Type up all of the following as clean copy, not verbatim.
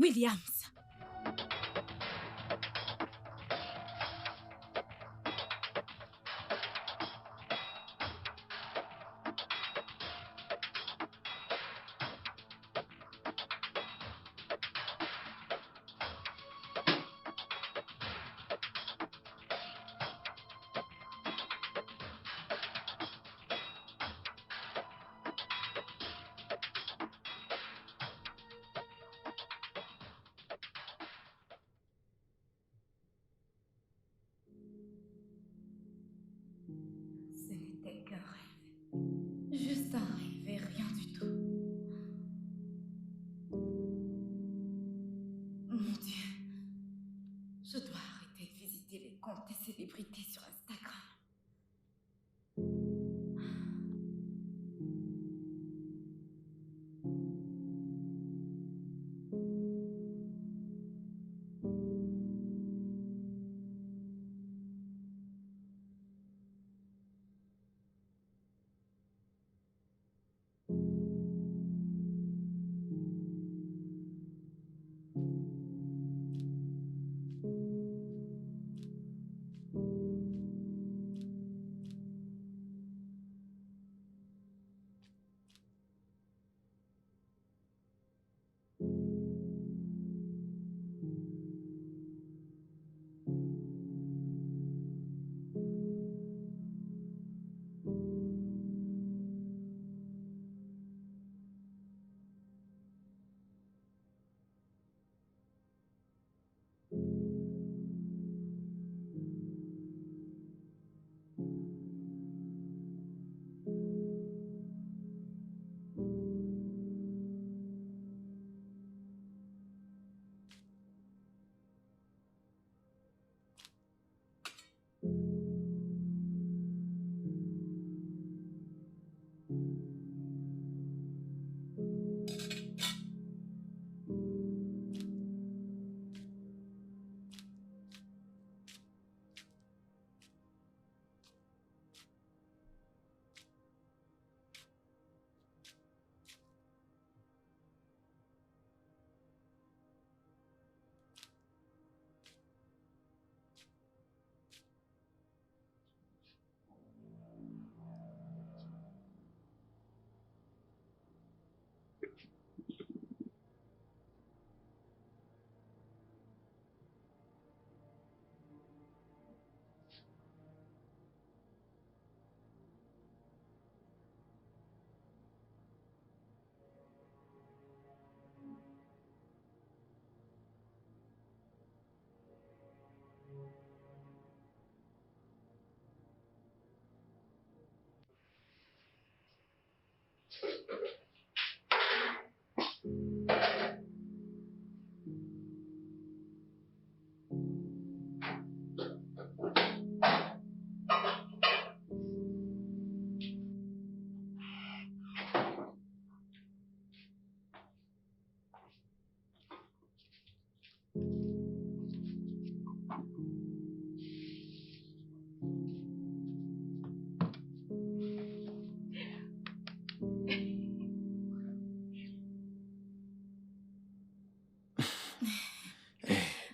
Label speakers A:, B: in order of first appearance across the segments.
A: Williams. Ce n'était qu'un rêve. Juste un rêve et rien du tout. Mon Dieu. Je dois arrêter de visiter les comptes des célébrités sur Instagram.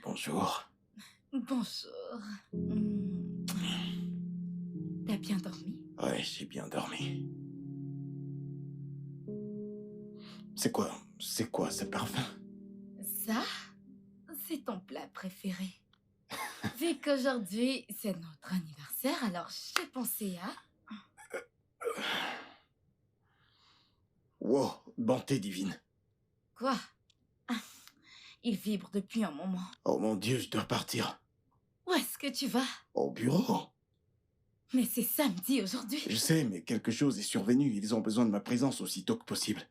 B: Bonjour.
A: Bonjour. T'as bien dormi?
B: Ouais, j'ai bien dormi. C'est quoi ce parfum?
A: Ça, c'est ton plat préféré. Vu qu'aujourd'hui, c'est notre anniversaire, alors j'ai pensé à...
B: Wow, bonté divine.
A: Quoi? Il vibre depuis un moment.
B: Oh mon Dieu, je dois partir.
A: Où est-ce que tu vas?
B: Au bureau.
A: Mais c'est samedi aujourd'hui.
B: Je sais, mais quelque chose est survenu. Ils ont besoin de ma présence aussitôt que possible.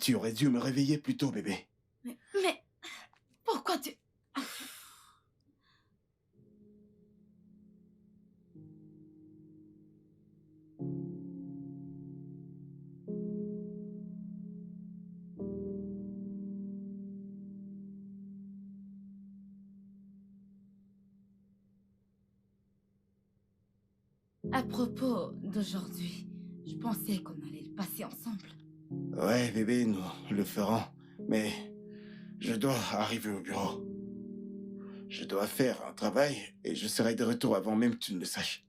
B: Tu aurais dû me réveiller plus tôt, bébé.
A: Mais pourquoi tu... À propos d'aujourd'hui, je pensais qu'on allait le passer ensemble.
B: Ouais, bébé, nous le ferons. Mais Je dois arriver au bureau. Je dois faire un travail et je serai de retour avant même que tu ne le saches.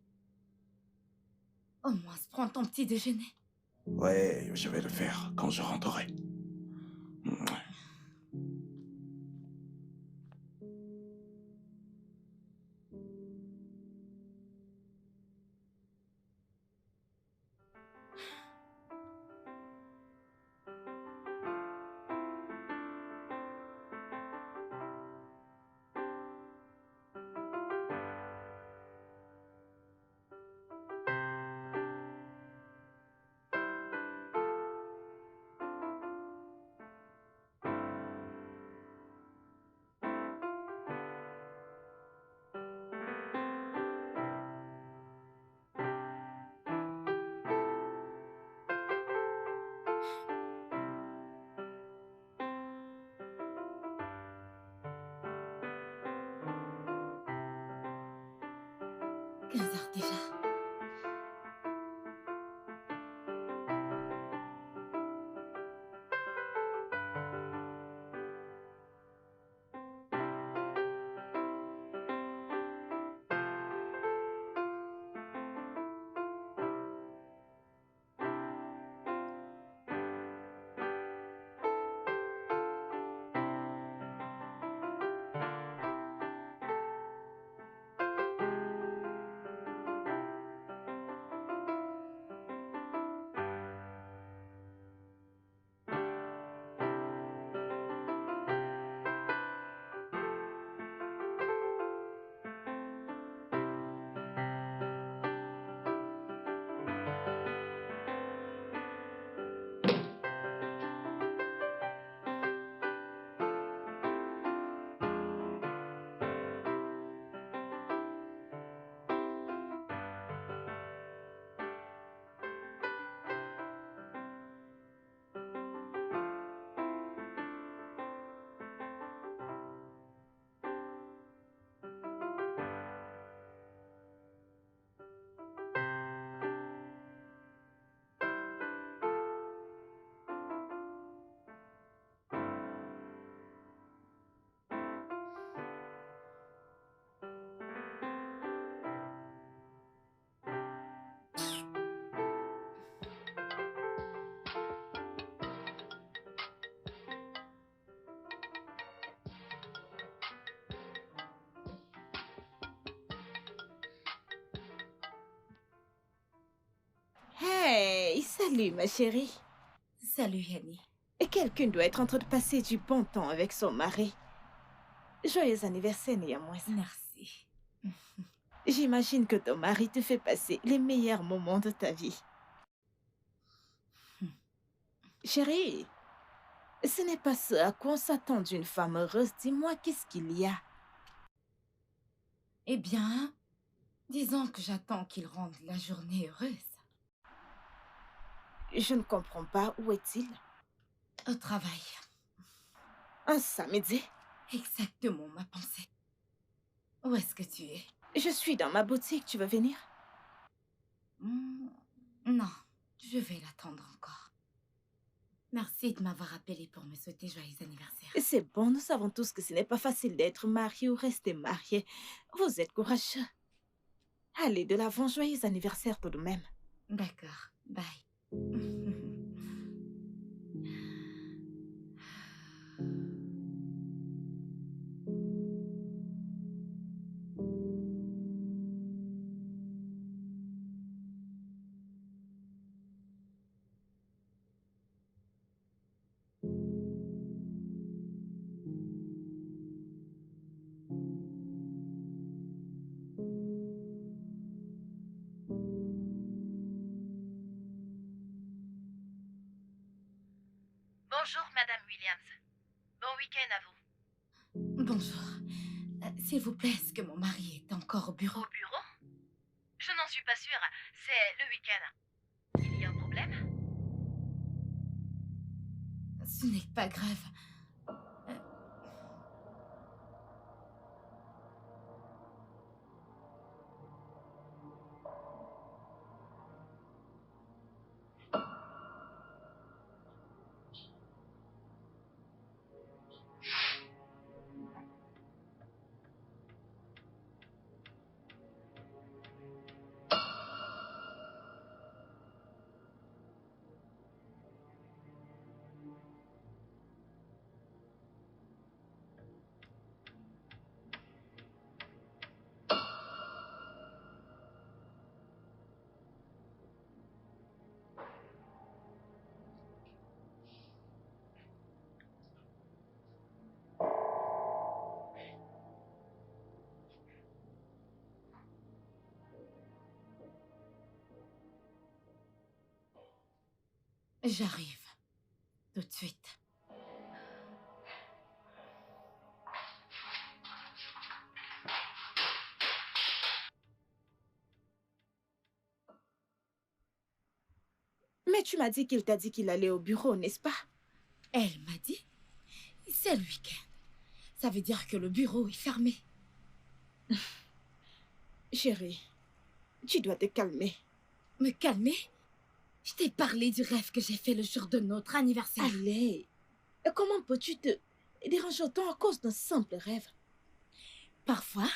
A: Au moins, prends ton petit déjeuner.
B: Ouais, je vais le faire quand je rentrerai.
A: Quinze heures déjà.
C: Hey, salut ma chérie.
A: Salut, Annie.
C: Et quelqu'un doit être en train de passer du bon temps avec son mari. Joyeux anniversaire néanmoins.
A: Merci.
C: J'imagine que ton mari te fait passer les meilleurs moments de ta vie. Chérie, ce n'est pas ce à quoi on s'attend d'une femme heureuse. Dis-moi, qu'est-ce qu'il y a?
A: Eh bien, disons que j'attends qu'il rende la journée heureuse.
C: Je ne comprends pas. Où est-il?
A: Au travail.
C: Un samedi.
A: Exactement ma pensée. Où est-ce que tu es?
C: Je suis dans ma boutique. Tu veux venir?
A: Non, je vais l'attendre encore. Merci de m'avoir appelé pour me souhaiter joyeux anniversaire.
C: C'est bon, nous savons tous que ce n'est pas facile d'être marié ou rester marié. Vous êtes courageux. Allez, de l'avant, joyeux anniversaire tout de même.
A: D'accord, bye.
D: Bonjour, Madame Williams. Bon week-end à vous.
A: Bonjour. S'il vous plaît, est-ce que mon mari est encore au bureau?
D: Au bureau? Je n'en suis pas sûre. C'est le week-end. Il y a un problème?
A: Ce n'est pas grave. J'arrive. Tout de suite.
C: Mais tu m'as dit qu'il t'a dit qu'il allait au bureau, n'est-ce pas?
A: Elle m'a dit, c'est le week-end. Ça veut dire que le bureau est fermé.
C: Chérie, tu dois te calmer.
A: Me calmer? Je t'ai parlé du rêve que j'ai fait le jour de notre anniversaire.
C: Allez, comment peux-tu te déranger autant à cause d'un simple rêve?
A: Parfois,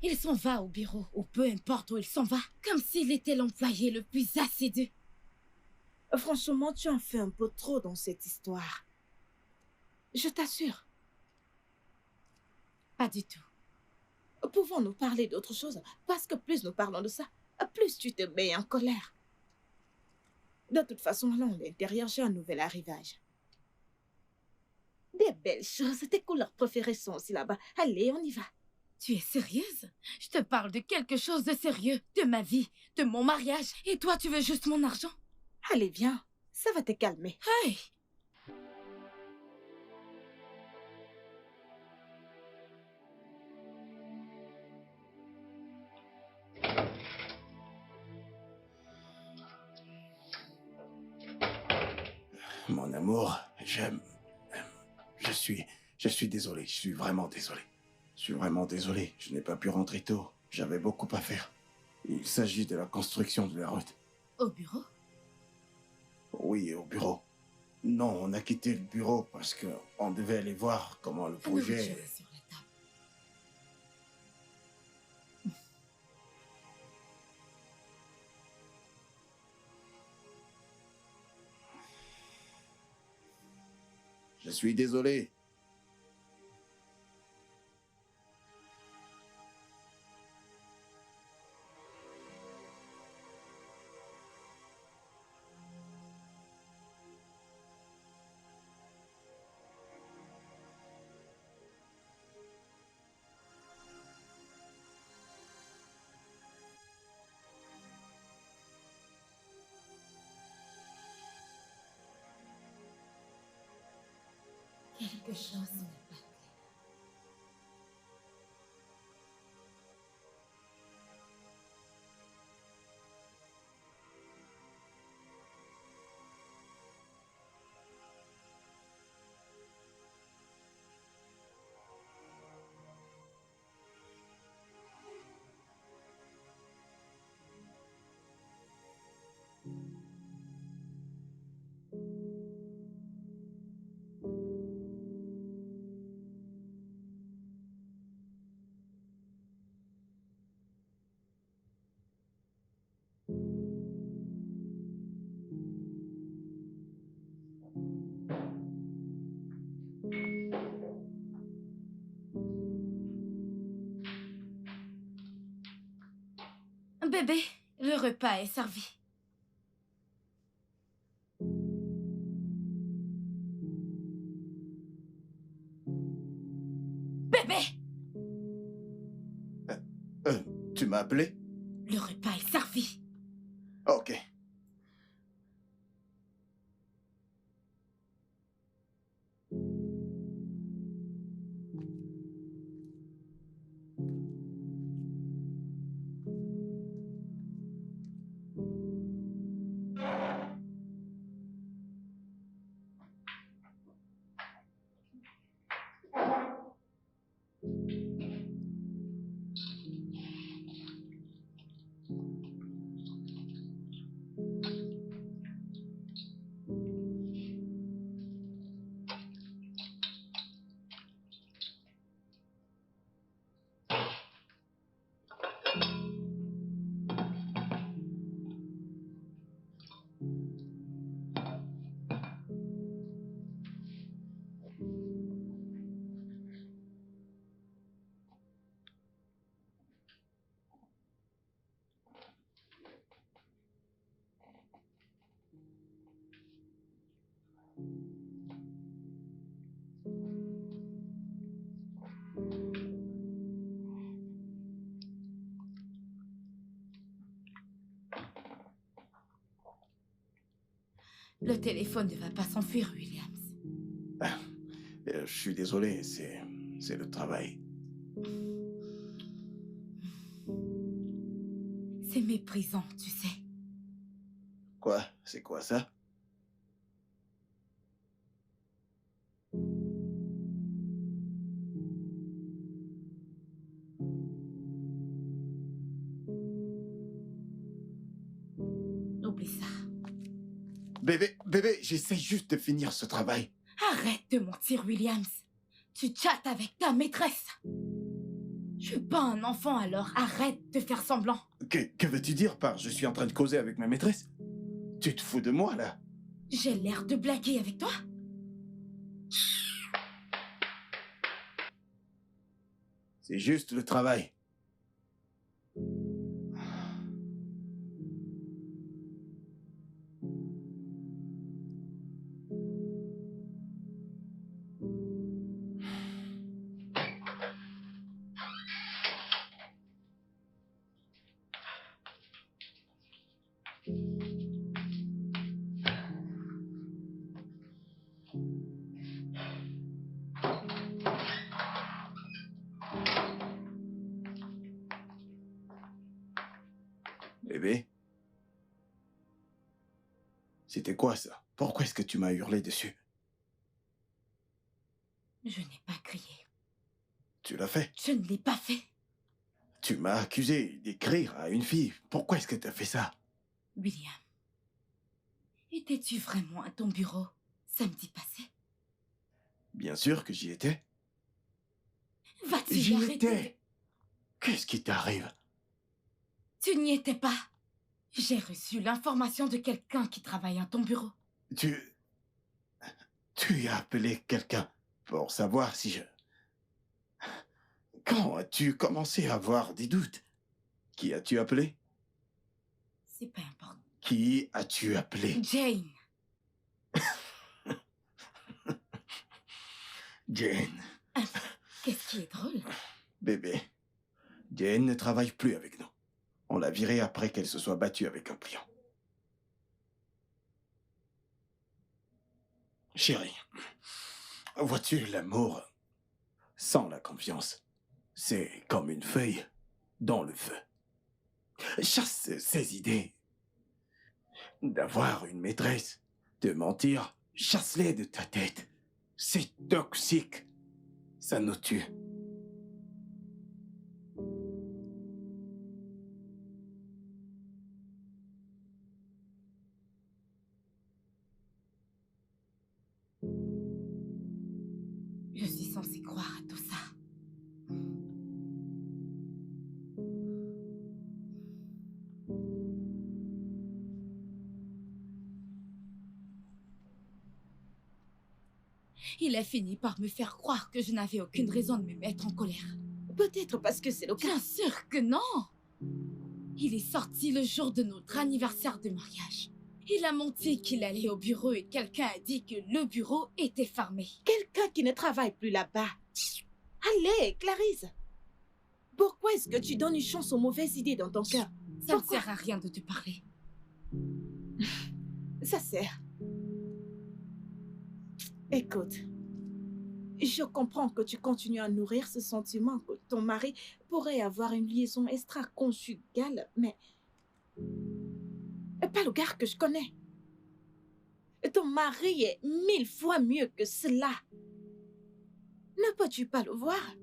A: il s'en va au bureau, ou peu importe où il s'en va, comme s'il était l'employé le plus assidu.
C: Franchement, tu en fais un peu trop dans cette histoire. Je t'assure.
A: Pas du tout.
C: Pouvons-nous parler d'autre chose? Parce que plus nous parlons de ça, plus tu te mets en colère. De toute façon, allons à l'intérieur, j'ai un nouvel arrivage. Des belles choses, tes couleurs préférées sont aussi là-bas. Allez, on y va.
A: Tu es sérieuse? Je te parle de quelque chose de sérieux, de ma vie, de mon mariage, et toi tu veux juste mon argent?
C: Allez, viens, ça va te calmer.
A: Hey!
B: Mon amour, je suis désolé, je suis vraiment désolé. Je suis vraiment désolé, je n'ai pas pu rentrer tôt. J'avais beaucoup à faire. Il s'agit de la construction de la route.
A: Au bureau?
B: Oui, au bureau. Non, on a quitté le bureau parce que on devait aller voir comment le
A: La nourriture
B: projet...
A: est sur la table.
B: Je suis désolé.
A: Quelque chose n'est pas clair. Bébé, le repas est servi. Bébé!
B: Euh, Tu m'as appelé?
A: Le repas est servi.
B: Ok.
A: Le téléphone ne va pas s'enfuir, Williams.
B: Je suis désolé, c'est le travail.
A: C'est méprisant, tu sais.
B: Quoi? C'est quoi ça?
A: Oublie ça.
B: Bébé, j'essaie juste de finir ce travail.
A: Arrête de mentir, Williams. Tu chattes avec ta maîtresse. Je suis pas un enfant, alors arrête de faire semblant.
B: Que veux-tu dire par je suis en train de causer avec ma maîtresse? Tu te fous de moi, là?
A: J'ai l'air de blaguer avec toi?
B: C'est juste le travail. Bébé? C'était quoi ça? Pourquoi est-ce que tu m'as hurlé dessus?
A: Je n'ai pas crié.
B: Tu l'as fait?
A: Je ne l'ai pas fait.
B: Tu m'as accusé d'écrire à une fille. Pourquoi est-ce que t'as fait ça?
A: William, étais-tu vraiment à ton bureau samedi passé?
B: Bien sûr que j'y étais.
A: Vas-tu
B: J'y
A: arrêter
B: étais. Qu'est-ce qui t'arrive?
A: Tu n'y étais pas. J'ai reçu l'information de quelqu'un qui travaille à ton bureau.
B: Tu as appelé quelqu'un pour savoir si je... Quand as-tu commencé à avoir des doutes? Qui as-tu appelé?
A: C'est pas important.
B: Qui as-tu appelé?
A: Jane.
B: Jane.
A: Qu'est-ce qui est drôle?
B: Bébé, Jane ne travaille plus avec nous. On l'a virée après qu'elle se soit battue avec un client. Chérie, vois-tu, l'amour sans la confiance, c'est comme une feuille dans le feu. Chasse ces idées d'avoir une maîtresse, de mentir, chasse-les de ta tête. C'est toxique. Ça nous tue.
A: Je suis censée croire à tout ça. Il a fini par me faire croire que je n'avais aucune raison de me mettre en colère.
C: Peut-être parce que c'est le cas.
A: Bien sûr que non! Il est sorti le jour de notre anniversaire de mariage. Il a menti qu'il allait au bureau et quelqu'un a dit que le bureau était fermé.
C: Quelqu'un qui ne travaille plus là-bas. Allez, Clarisse. Pourquoi est-ce que tu donnes une chance aux mauvaises idées dans ton cœur?
A: Ça ne
C: Pourquoi?
A: sert à rien de te parler.
C: Ça sert. Écoute, je comprends que tu continues à nourrir ce sentiment que ton mari pourrait avoir une liaison extra-conjugale, mais pas le gars que je connais. Ton mari est 1000 fois mieux que cela. Ne peux-tu pas le voir?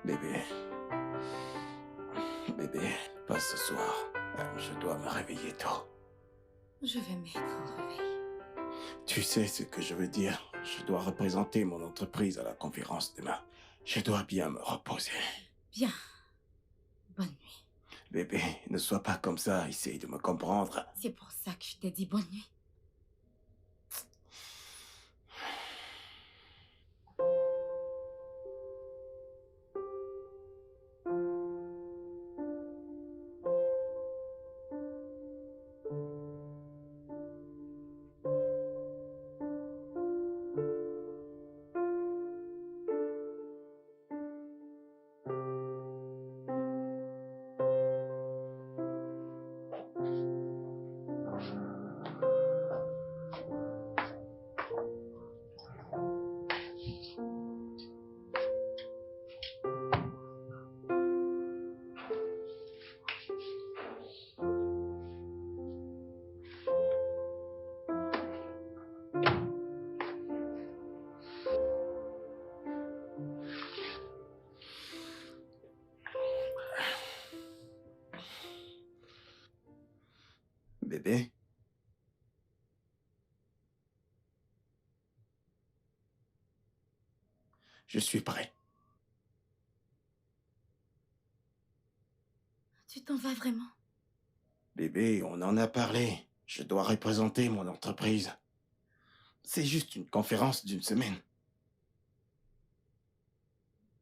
B: Bébé. Bébé, pas ce soir. Je dois me réveiller tôt.
A: Je vais mettre en réveil.
B: Tu sais ce que je veux dire. Je dois représenter mon entreprise à la conférence demain. Je dois bien me reposer.
A: Bien. Bonne nuit.
B: Bébé, ne sois pas comme ça. Essaye de me comprendre.
A: C'est pour ça que je t'ai dit bonne nuit.
B: Bébé? Je suis prêt.
A: Tu t'en vas vraiment?
B: Bébé, on en a parlé. Je dois représenter mon entreprise. C'est juste une conférence d'une semaine.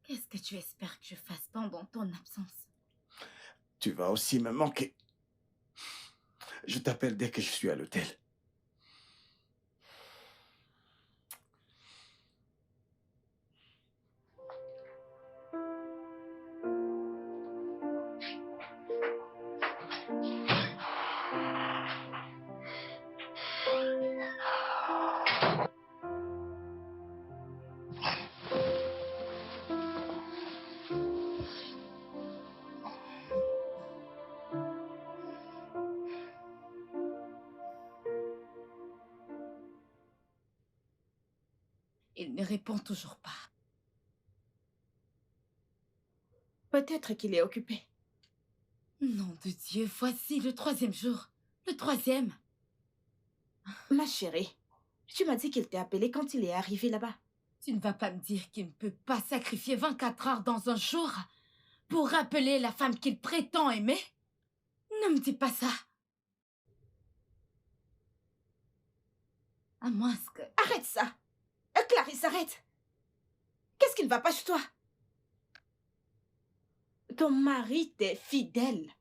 A: Qu'est-ce que tu espères que je fasse pendant ton absence?
B: Tu vas aussi me manquer. Je t'appelle dès que je suis à l'hôtel.
A: Il ne répond toujours pas.
C: Peut-être qu'il est occupé.
A: Nom de Dieu, voici le 3e jour. Le 3e.
C: Ma chérie, tu m'as dit qu'il t'a appelé quand il est arrivé là-bas.
A: Tu ne vas pas me dire qu'il ne peut pas sacrifier 24 heures dans un jour pour rappeler la femme qu'il prétend aimer? Ne me dis pas ça. À moins que...
C: Arrête ça! Clarisse, arrête! Qu'est-ce qui ne va pas chez toi? Ton mari t'est fidèle.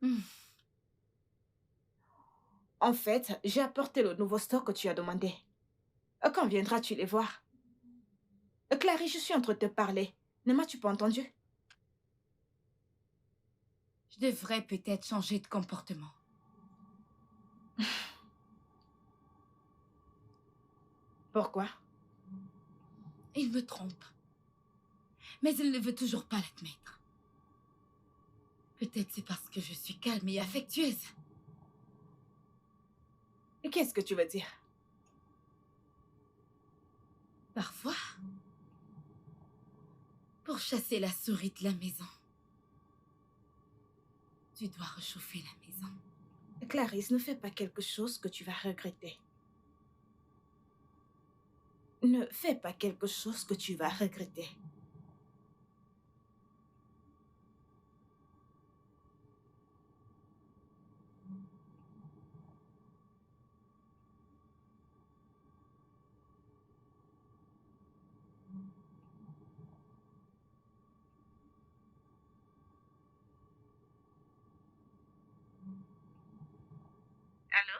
A: Hmm.
C: En fait, j'ai apporté le nouveau stock que tu as demandé. Quand viendras-tu les voir? Clarisse, je suis en train de te parler. Ne m'as-tu pas entendu?
A: Je devrais peut-être changer de comportement.
C: Pourquoi?
A: Il me trompe. Mais il ne veut toujours pas l'admettre. Peut-être c'est parce que je suis calme et affectueuse.
C: Qu'est-ce que tu veux dire?
A: Parfois, pour chasser la souris de la maison, tu dois réchauffer la maison.
C: Clarisse, ne fais pas quelque chose que tu vas regretter. Ne fais pas quelque chose que tu vas regretter.
D: Allô?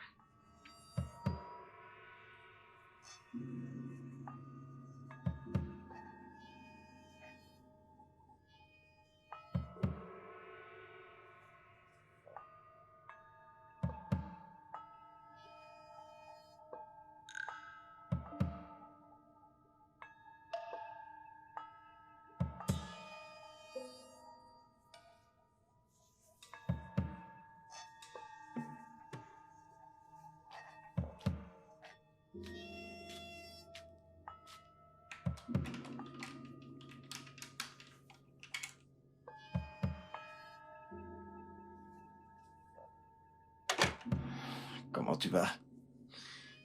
B: comment tu vas?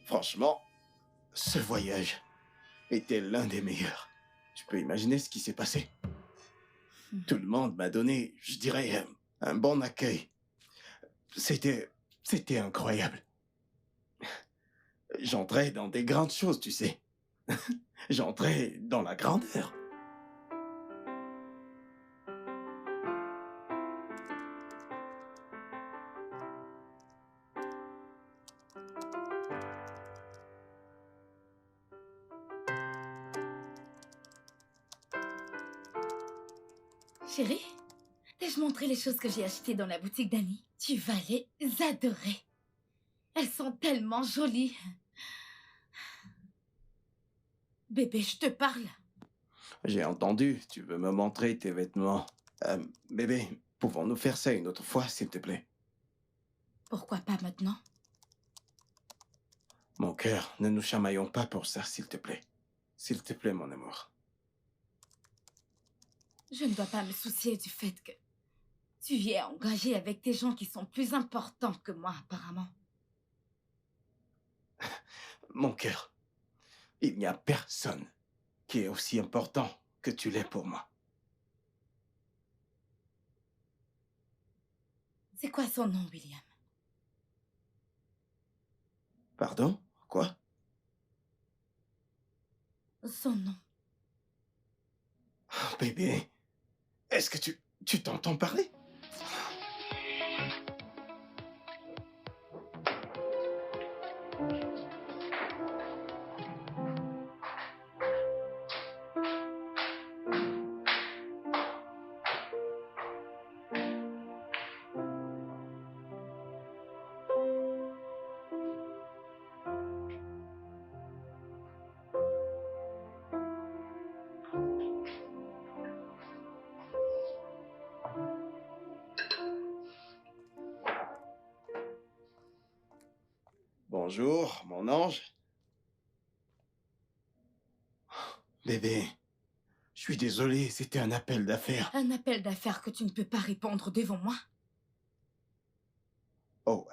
B: Franchement, ce voyage était l'un des meilleurs. Tu peux imaginer ce qui s'est passé? Tout le monde m'a donné, je dirais, un bon accueil. C'était incroyable. J'entrais dans des grandes choses, tu sais. J'entrais dans la grandeur.
A: Chérie, t'ai-je montré les choses que j'ai achetées dans la boutique d'Annie? Tu vas les adorer. Elles sont tellement jolies. Bébé, je te parle.
B: J'ai entendu, tu veux me montrer tes vêtements. Bébé, pouvons-nous faire ça une autre fois, s'il te plaît?
A: Pourquoi pas maintenant?
B: Mon cœur, ne nous chamaillons pas pour ça, s'il te plaît. S'il te plaît, mon amour.
A: Je ne dois pas me soucier du fait que tu y es engagé avec des gens qui sont plus importants que moi, apparemment.
B: Mon cœur, il n'y a personne qui est aussi important que tu l'es pour moi.
A: C'est quoi son nom, William?
B: Pardon? Quoi?
A: Son nom.
B: Oh, bébé, est-ce que tu t'entends parler? Bonjour, mon ange. Bébé, je suis désolé, c'était un appel d'affaires.
A: Un appel d'affaires que tu ne peux pas répondre devant moi?
B: Oh,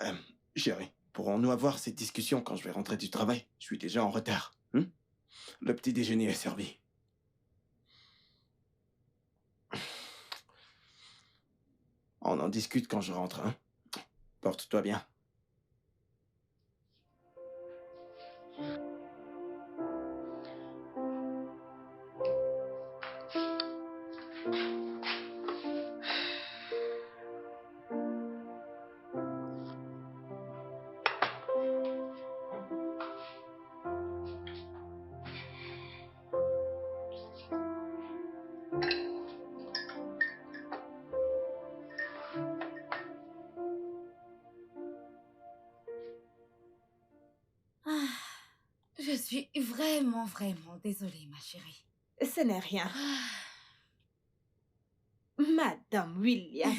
B: chérie, pourrons-nous avoir cette discussion quand je vais rentrer du travail? Je suis déjà en retard. Le petit déjeuner est servi. On en discute quand je rentre, hein? Porte-toi bien.
A: Ah, je suis vraiment, vraiment désolée, ma chérie.
C: Ce n'est rien.
A: Ah,
C: Madame William,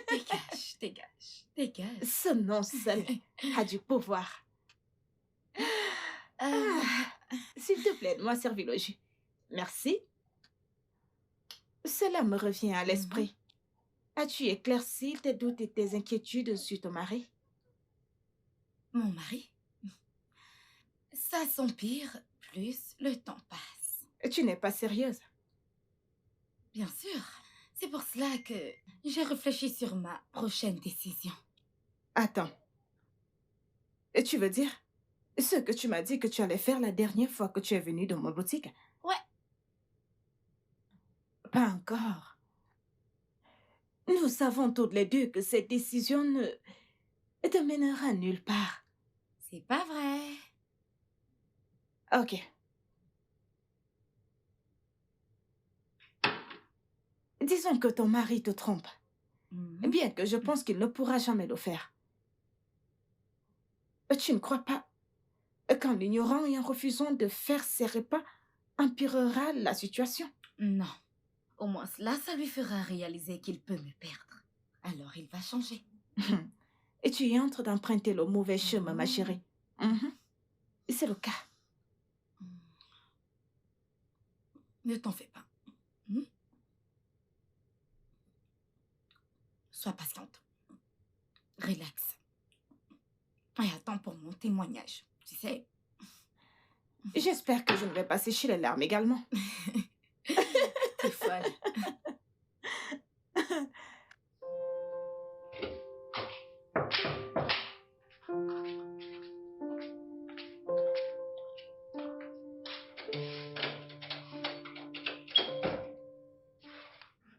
A: dégage, dégage, dégage.
C: ce nom seul a du pouvoir.
A: Euh,
C: S'il te plaît, moi servir le jus. Merci. Cela me revient à l'esprit. As-tu éclairci tes doutes et tes inquiétudes sur ton mari?
A: Mon mari? Ça s'empire, plus le temps passe.
C: Tu n'es pas sérieuse.
A: Bien sûr. C'est pour cela que j'ai réfléchi sur ma prochaine décision.
C: Attends. Et tu veux dire ce que tu m'as dit que tu allais faire la dernière fois que tu es venue dans ma boutique?
A: Ouais.
C: Pas encore. Nous savons toutes les deux que cette décision ne te mènera nulle part.
A: C'est pas vrai.
C: Ok. Disons que ton mari te trompe, bien que je pense qu'il ne pourra jamais le faire. Tu ne crois pas qu'en l'ignorant et en refusant de faire ses repas empirera la situation?
A: Non. Au moins cela, ça lui fera réaliser qu'il peut me perdre. Alors il va changer.
C: Et tu es en train d'emprunter le mauvais chemin, ma chérie. C'est le cas.
A: Ne t'en fais pas. Sois patiente. Relax. Et mon témoignage. Tu sais,
C: J'espère que je ne vais pas sécher les larmes également.
A: t'es folle.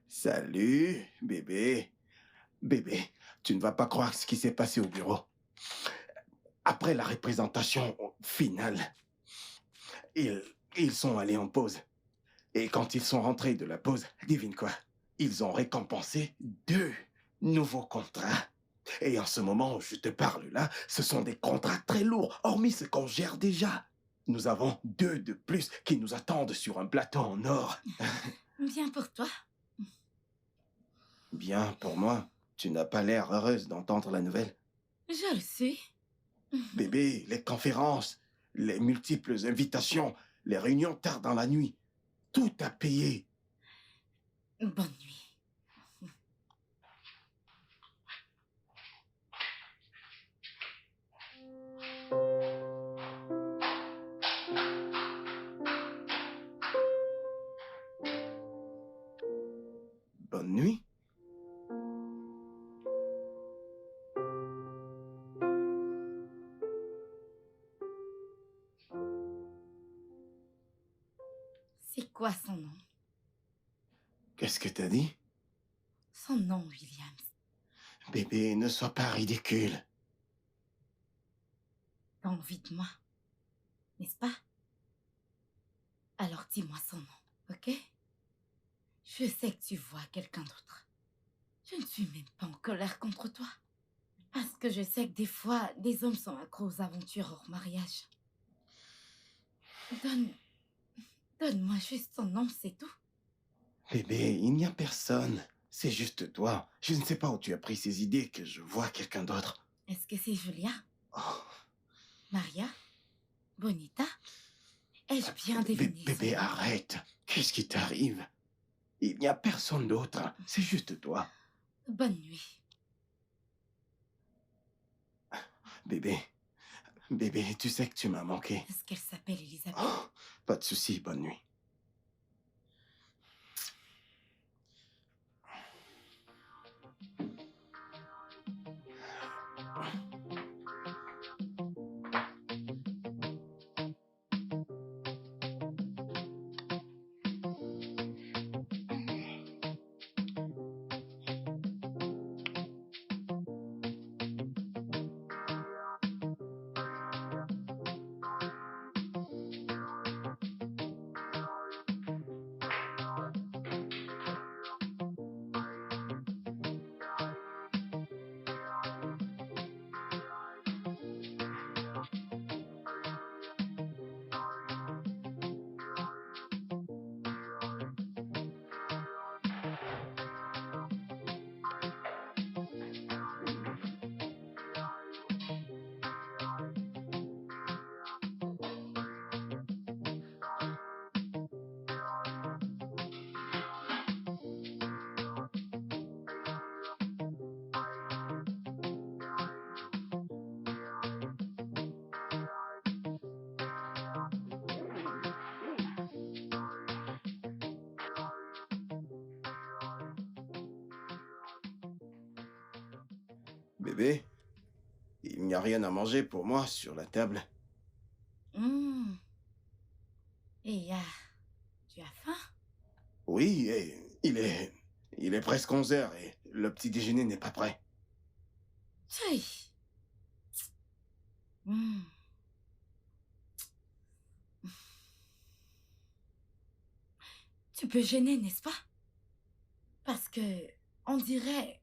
B: Salut, bébé. Bébé, tu ne vas pas croire ce qui s'est passé au bureau. Après la représentation finale, ils sont allés en pause. Et quand ils sont rentrés de la pause, devine quoi? Ils ont récompensé 2 nouveaux contrats. Et en ce moment où je te parle là, ce sont des contrats très lourds, hormis ce qu'on gère déjà. Nous avons 2 de plus qui nous attendent sur un plateau en or.
A: Bien pour toi.
B: Bien pour moi. Tu n'as pas l'air heureuse d'entendre la nouvelle.
A: Je le sais.
B: Bébé, les conférences, les multiples invitations, les réunions tard dans la nuit, tout a payé.
A: Bonne nuit.
B: Bonne nuit.
A: C'est quoi son nom?
B: Qu'est-ce que t'as dit?
A: Son nom, Williams.
B: Bébé, ne sois pas ridicule.
A: T'as envie de moi, n'est-ce pas? Alors dis-moi son nom, ok? Je sais que tu vois quelqu'un d'autre. Je ne suis même pas en colère contre toi. Parce que je sais que des fois, des hommes sont accros aux aventures hors mariage. Donne-moi juste son nom, c'est tout.
B: Bébé, il n'y a personne. C'est juste toi. Je ne sais pas où tu as pris ces idées que je vois quelqu'un d'autre.
A: Est-ce que c'est Julia?
B: Oh,
A: Maria? Bonita? Ai-je bien deviné?
B: bébé, arrête. Qu'est-ce qui t'arrive? Il n'y a personne d'autre. C'est juste toi.
A: Bonne nuit.
B: Bébé, bébé, tu sais que tu m'as manqué.
A: Est-ce qu'elle s'appelle Elisabeth?
B: Oh, pas de souci, bonne nuit. Bébé, il n'y a rien à manger pour moi sur la table.
A: Et tu as faim?
B: Oui, et il est presque 11 heures et le petit déjeuner n'est pas prêt.
A: Tchai. Hmm. Tu peux gêner, n'est-ce pas? Parce que on dirait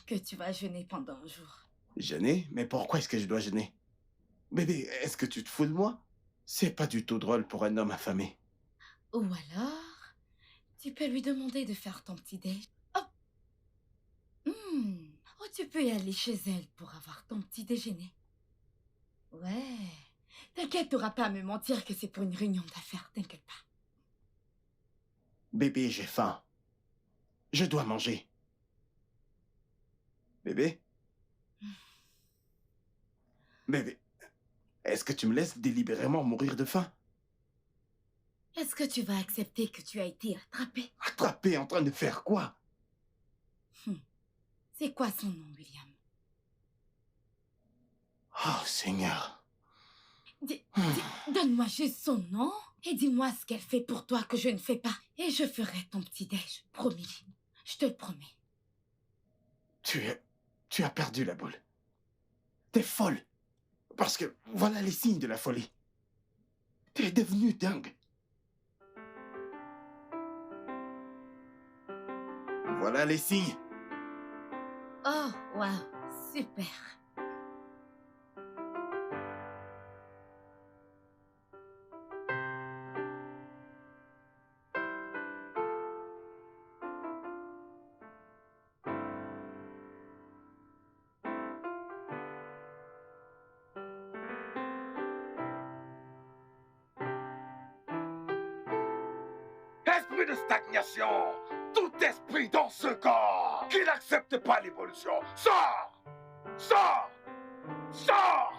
A: que tu vas jeûner pendant un jour.
B: Jeûner? Mais pourquoi est-ce que je dois jeûner? Bébé, est-ce que tu te fous de moi? C'est pas du tout drôle pour un homme affamé.
A: Ou alors, tu peux lui demander de faire ton petit déj. Oh! Ou tu peux y aller chez elle pour avoir ton petit déjeuner. Ouais. T'inquiète, t'auras pas à me mentir que c'est pour une réunion d'affaires, t'inquiète pas.
B: Bébé, j'ai faim. Je dois manger. Bébé? Bébé, Est-ce que tu me laisses délibérément mourir de faim?
A: Est-ce que tu vas accepter que tu as été attrapé?
B: Attrapé en train de faire quoi?
A: C'est quoi son nom, William?
B: Oh, Seigneur.
A: Donne-moi juste son nom et dis-moi ce qu'elle fait pour toi que je ne fais pas. Et je ferai ton petit-déj, promis. Je te le promets.
B: Tu as perdu la boule. T'es folle. Parce que voilà les signes de la folie. T'es devenue dingue. Voilà les signes.
A: Oh, waouh, super.
E: Esprit de stagnation! Tout esprit dans ce corps qui n'accepte pas l'évolution, sort! Sort! Sort!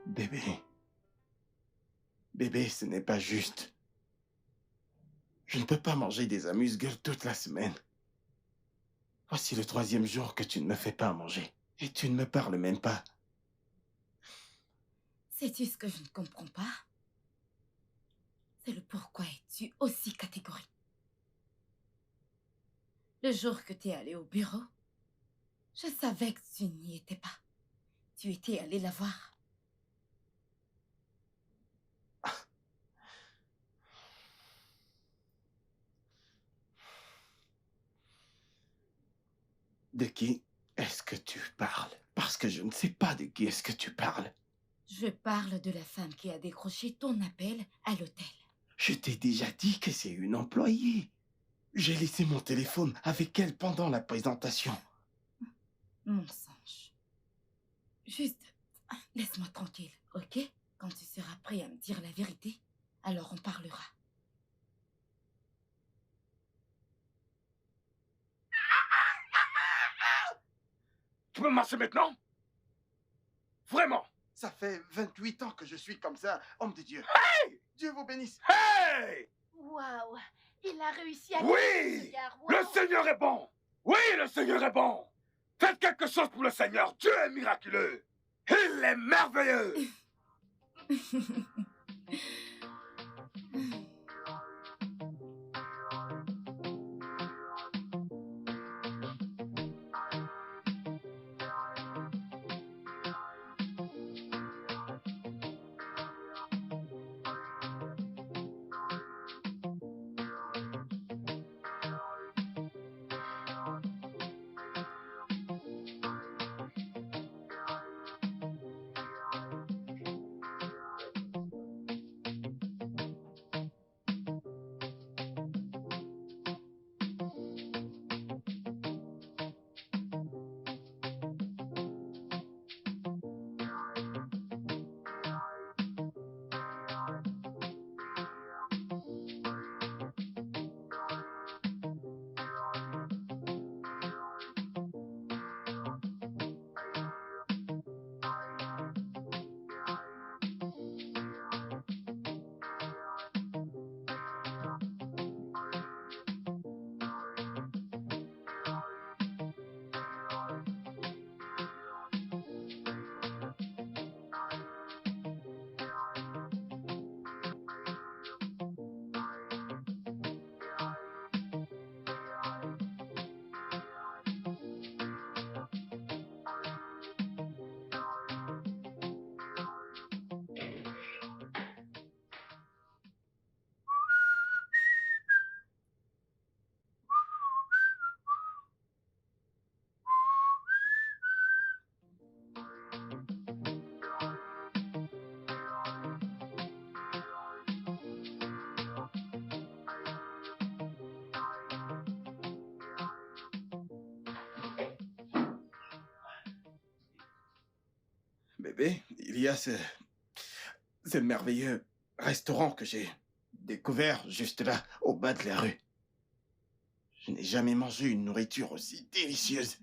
B: Bébé. Bébé, ce n'est pas juste. Je ne peux pas manger des amuse-gueules toute la semaine. Voici le 3e jour que tu ne me fais pas à manger. Et tu ne me parles même pas.
A: Sais-tu ce que je ne comprends pas? C'est le pourquoi es-tu aussi catégorique. Le jour que tu es allé au bureau, je savais que tu n'y étais pas. Tu étais allé la voir.
B: De qui est-ce que tu parles? Parce que je ne sais pas de qui est-ce que tu parles.
A: Je parle de la femme qui a décroché ton appel à l'hôtel.
B: Je t'ai déjà dit que c'est une employée. J'ai laissé mon téléphone avec elle pendant la présentation.
A: Mensonge. Juste, laisse-moi tranquille, ok? Quand tu seras prêt à me dire la vérité, alors on parlera.
E: Tu peux marcher maintenant? Vraiment?
B: Ça fait 28 ans que je suis comme ça, homme de Dieu.
E: Hey!
B: Dieu vous bénisse.
E: Hey!
D: Waouh! Il a réussi à
E: Oui!
D: gagner ce gars,
E: Le
D: waouh.
E: Seigneur est bon! Oui, le Seigneur est bon! Faites quelque chose pour le Seigneur! Dieu est miraculeux! Il est merveilleux!
B: Bébé, il y a ce merveilleux restaurant que j'ai découvert juste là, au bas de la rue. Je n'ai jamais mangé une nourriture aussi délicieuse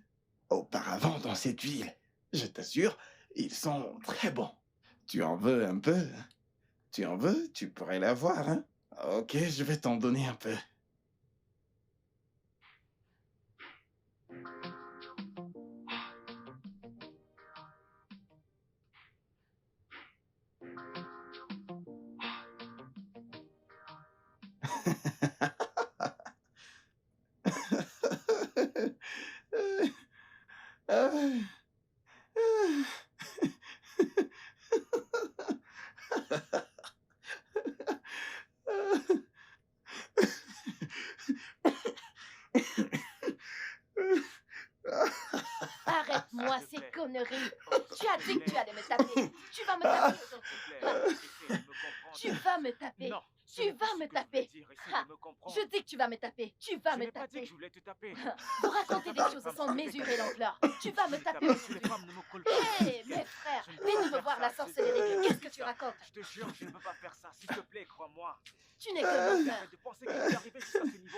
B: auparavant dans cette ville. Je t'assure, ils sont très bons. Tu en veux un peu? Tu en veux? Tu pourrais l'avoir, hein? Ok, je vais t'en donner un peu.
D: Arrête-moi
F: S'il te
D: ces
F: plaît.
D: conneries.
F: Oh,
D: Tu as dit que tu allais me taper. Tu vas me taper aujourd'hui.
F: S'il te plaît, essaie de me comprendre.
D: Tu vas me taper.
F: Non, ce
D: Tu
F: n'est pas
D: vas
F: ce
D: me
F: que je voulais
D: taper.
F: dire. Essaie
D: Ah,
F: de me comprendre.
D: Je dis que tu vas me taper. Tu vas
F: Je
D: me
F: n'ai pas dit que
D: taper.
F: je voulais te taper.
D: Vous racontez des choses sans mesurer l'ampleur. Tu vas me taper
F: Les
D: aujourd'hui.
F: femmes ne me collent pas.
D: Hé, mes frères, venez me voir la sorcellerie. Qu'est-ce que tu racontes?
F: Je te jure, je ne peux pas faire ça. S'il te plaît, crois-moi.
D: Tu n'es que menteur.
F: Arrête de penser que je vais arriver jusqu'à ce niveau.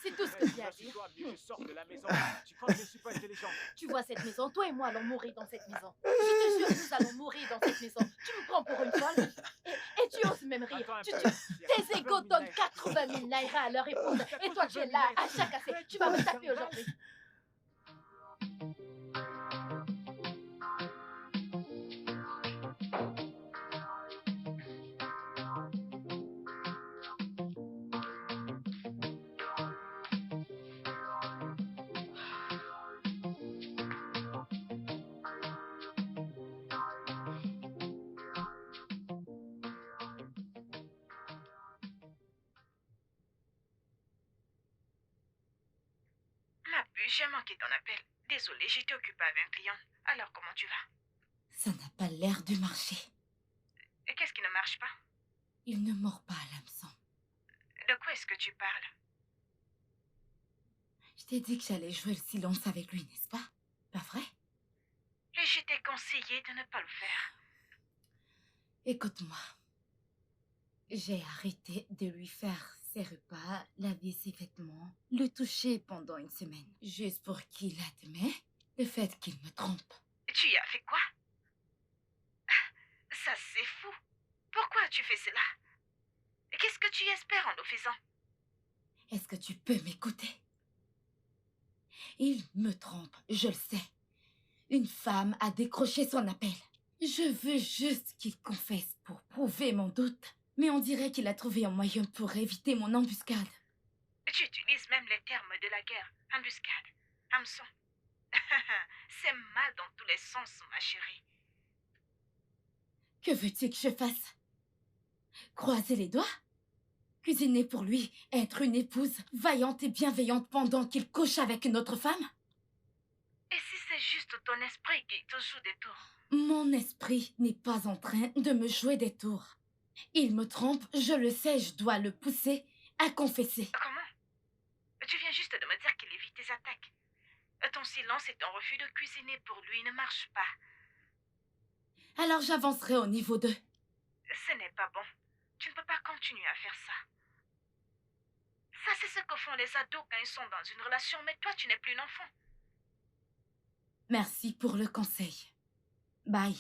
D: C'est tout ce que tu as dit.
F: Toi, mieux je sors de la maison. Tu crois que je ne suis pas intelligent?
D: Tu vois cette maison, toi et moi allons mourir dans cette maison. Je te jure, nous allons mourir dans cette maison. Tu me prends pour une folle et tu oses même rire.
F: Attends un
D: Tu,
F: peu.
D: tu- tes égos donnent 80 000 naira à leur épouse et toi tu es là à chaque assez. Tu vas me taper aujourd'hui.
C: Ma puce, j'ai manqué ton appel. Désolée, j'étais occupée avec un client. Alors, comment tu vas?
A: Ça n'a pas l'air de marcher.
C: Et qu'est-ce qui ne marche pas?
A: Il ne mord pas à l'hameçon.
C: De quoi est-ce que tu parles?
A: Je t'ai dit que j'allais jouer le silence avec lui, n'est-ce pas? Pas vrai?
C: Et je t'ai conseillé de ne pas le faire.
A: Écoute-moi. J'ai arrêté de lui faire ses repas, laver ses vêtements, le toucher pendant une semaine, juste pour qu'il admet le fait qu'il me trompe.
C: Tu y as fait quoi? Ça, c'est fou. Pourquoi tu fais cela? Qu'est-ce que tu espères en le faisant?
A: Est-ce que tu peux m'écouter? Il me trompe, je le sais. Une femme a décroché son appel. Je veux juste qu'il confesse pour prouver mon doute. Mais on dirait qu'il a trouvé un moyen pour éviter mon embuscade.
C: Tu utilises même les termes de la guerre. Embuscade, hameçon. C'est mal dans tous les sens, ma chérie.
A: Que veux-tu que je fasse? Croiser les doigts? Cuisiner pour lui, être une épouse vaillante et bienveillante pendant qu'il couche avec une autre femme?
C: Et si c'est juste ton esprit qui te joue des tours?
A: Mon esprit n'est pas en train de me jouer des tours. Il me trompe, je le sais, je dois le pousser à confesser.
C: Comment? Tu viens juste de me dire qu'il évite tes attaques. Ton silence et ton refus de cuisiner pour lui ne marchent pas.
A: Alors j'avancerai au niveau 2.
C: Ce n'est pas bon. Tu ne peux pas continuer à faire ça. Ça, c'est ce que font les ados quand ils sont dans une relation, mais toi, tu n'es plus un enfant.
A: Merci pour le conseil. Bye.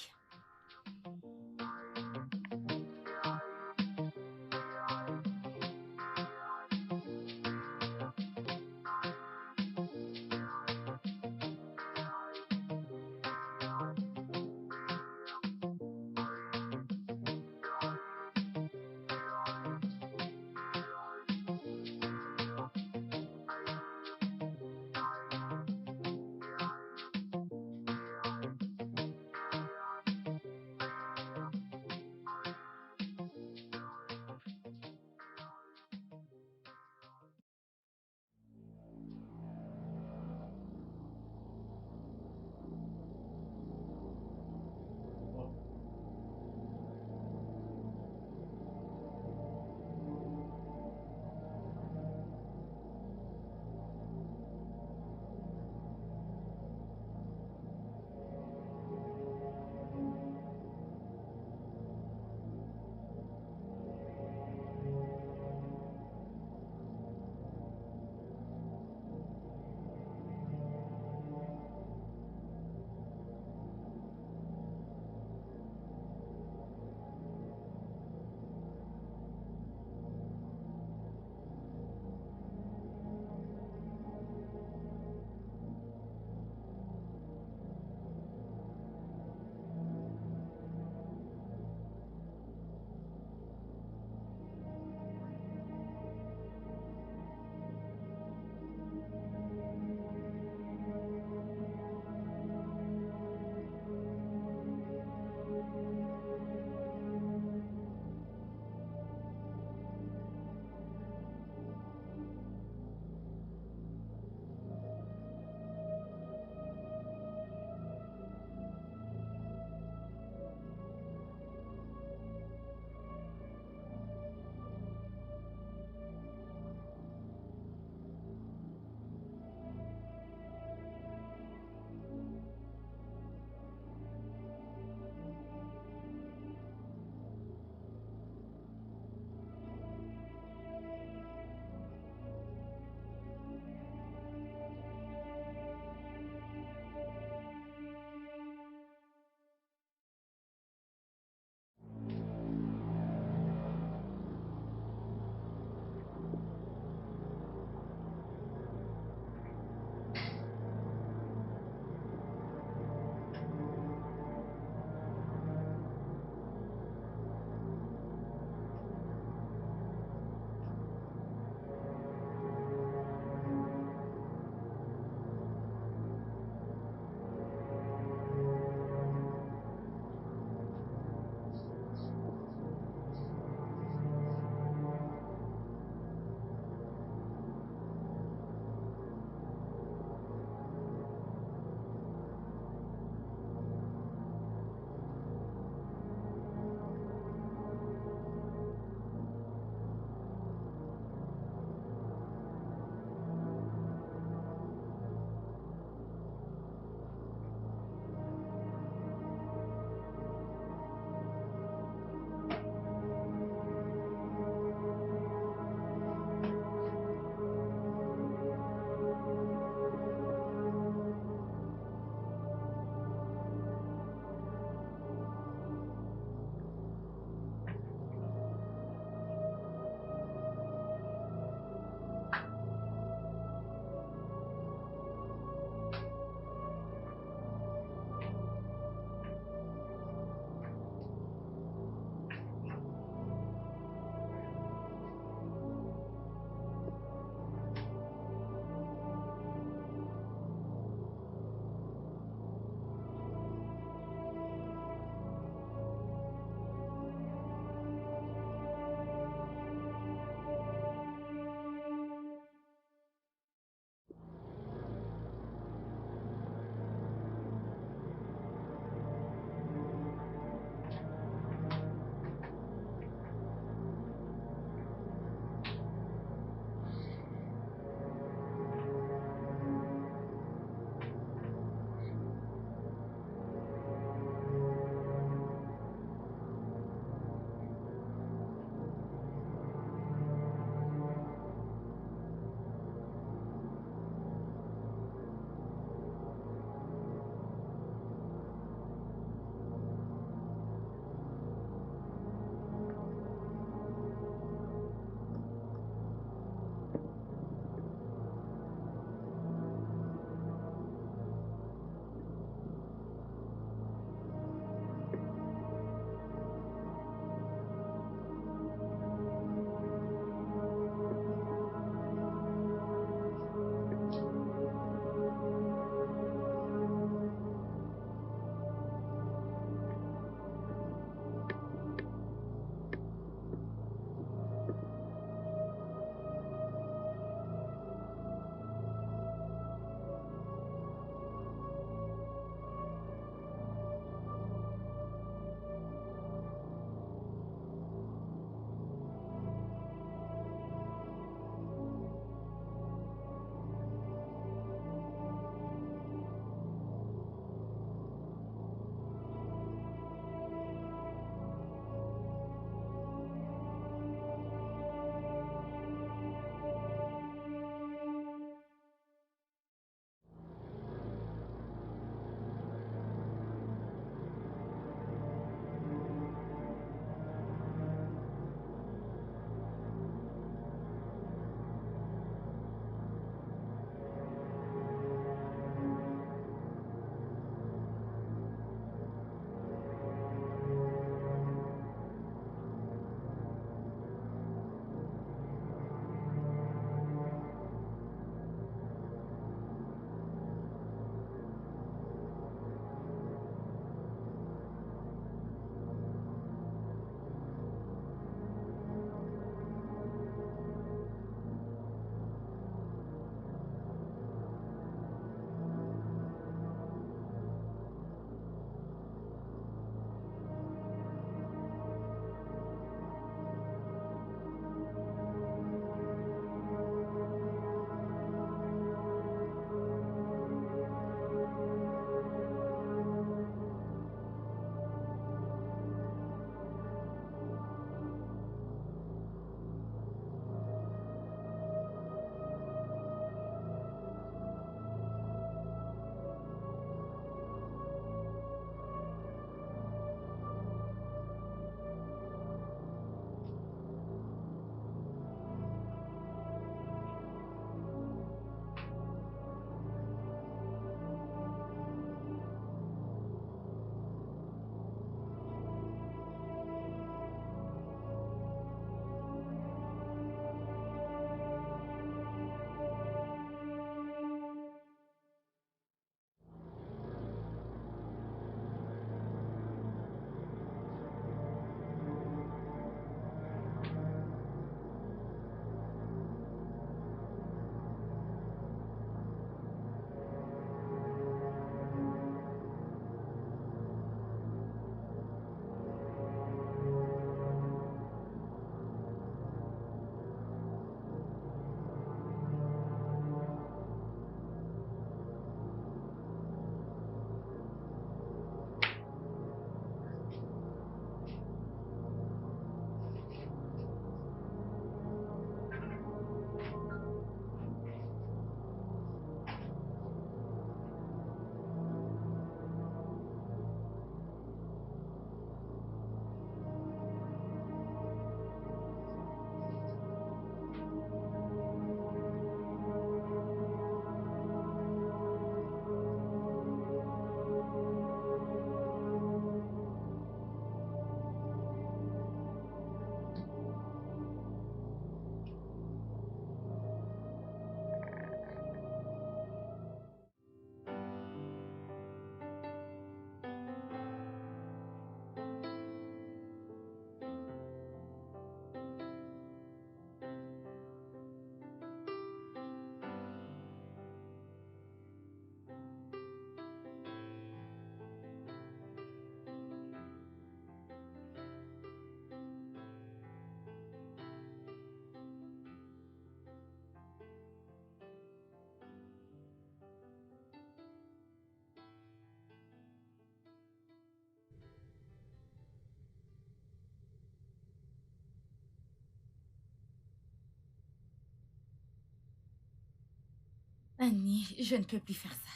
A: Annie, je ne peux plus faire ça.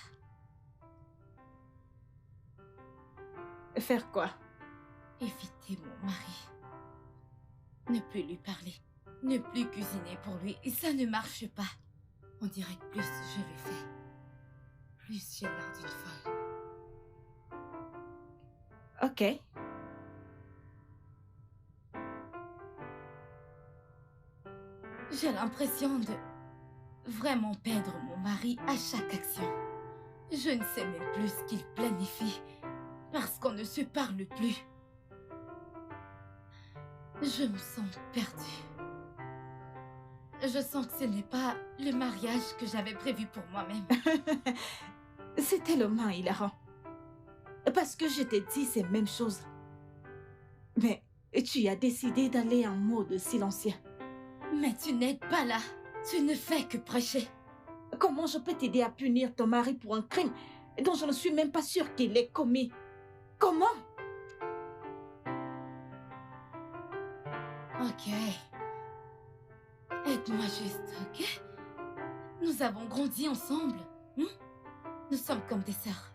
C: Faire quoi?
A: Éviter mon mari. Ne plus lui parler. Ne plus cuisiner pour lui. Et ça ne marche pas. On dirait que plus je le fais, plus j'ai l'air d'une folle.
C: Ok.
A: J'ai l'impression de vraiment perdre mon mari à chaque action. Je ne sais même plus ce qu'il planifie parce qu'on ne se parle plus. Je me sens perdue. Je sens que ce n'est pas le mariage que j'avais prévu pour moi-même.
C: C'est tellement hilarant. Parce que je t'ai dit ces mêmes choses. Mais tu as décidé d'aller en mode silencieux.
A: Mais tu n'aides pas là. Tu ne fais que prêcher.
C: Comment je peux t'aider à punir ton mari pour un crime dont je ne suis même pas sûre qu'il ait commis? Comment?
A: Ok. Aide-moi juste, ok? Nous avons grandi ensemble. Nous sommes comme des sœurs.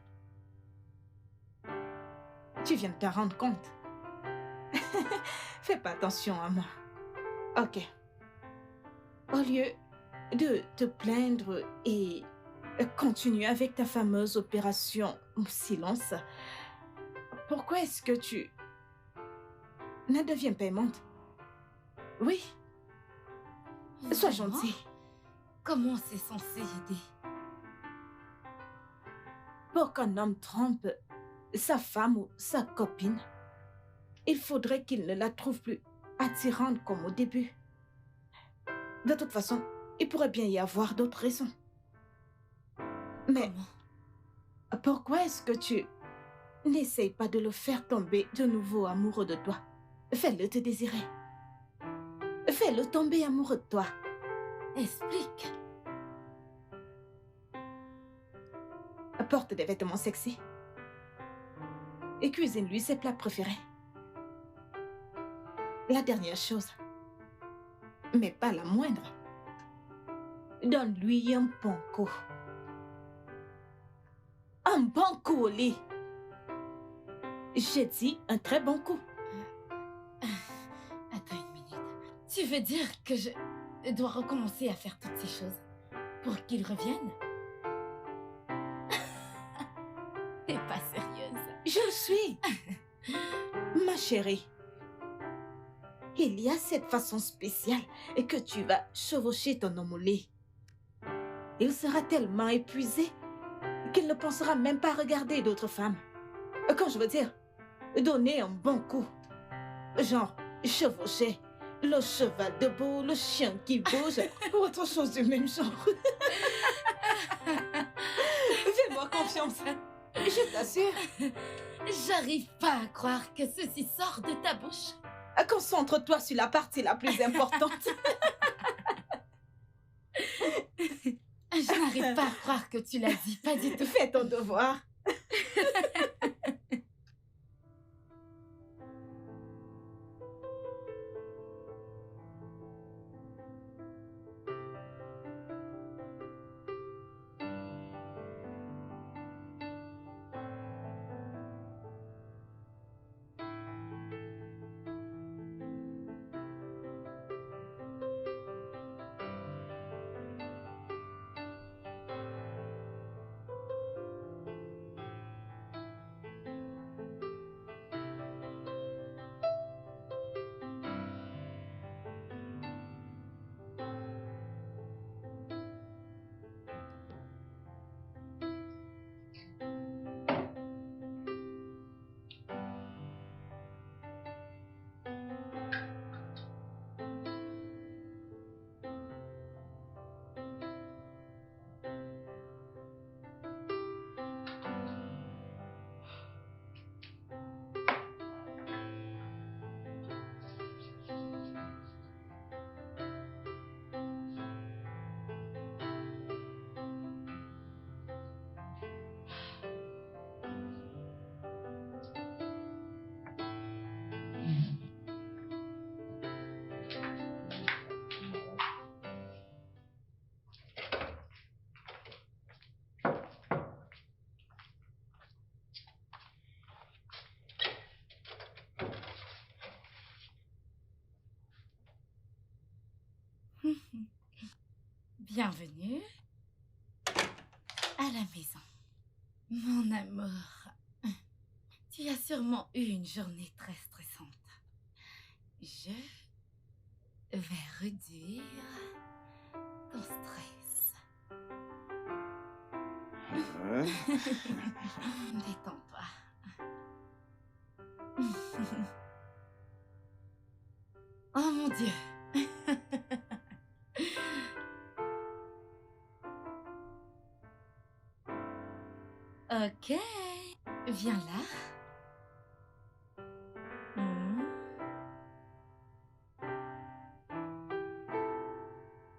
C: Tu viens de te rendre compte. Fais pas attention à moi. Ok. Au lieu de te plaindre et continuer avec ta fameuse opération silence, pourquoi est-ce que tu ne deviens pas aimante? Oui, sois
A: Vraiment?
C: gentil.
A: Comment c'est censé aider?
C: Pour qu'un homme trompe sa femme ou sa copine, il faudrait qu'il ne la trouve plus attirante comme au début. De toute façon, il pourrait bien y avoir d'autres raisons. Mais
A: Comment?
C: pourquoi est-ce que tu n'essayes pas de le faire tomber de nouveau amoureux de toi? Fais-le te désirer. Fais-le tomber amoureux de toi.
A: Explique.
C: Porte des vêtements sexy. Et cuisine-lui ses plats préférés. La dernière chose, mais pas la moindre, donne-lui un bon coup. Un bon coup au lit. J'ai dit un très bon coup.
A: Attends une minute. Tu veux dire que je dois recommencer à faire toutes ces choses pour qu'il revienne? T'es pas sérieuse.
C: Je le suis. Ma chérie, il y a cette façon spéciale que tu vas chevaucher ton homme au lit. Il sera tellement épuisé qu'il ne pensera même pas regarder d'autres femmes. Quand je veux dire, donner un bon coup. Genre, chevaucher, le cheval debout, le chien qui bouge, ou autre chose du même genre. Fais-moi confiance. Je t'assure.
A: J'arrive pas à croire que ceci sort de ta bouche.
C: Concentre-toi sur la partie la plus importante.
A: Je n'arrive pas à croire que tu l'as dit, pas du tout.
C: Fais ton devoir.
A: Bienvenue à la maison. Mon amour, tu as sûrement eu une journée très stressante. Je vais réduire ton stress. Détends-toi. Oh mon Dieu. Ok, viens là. Hmm.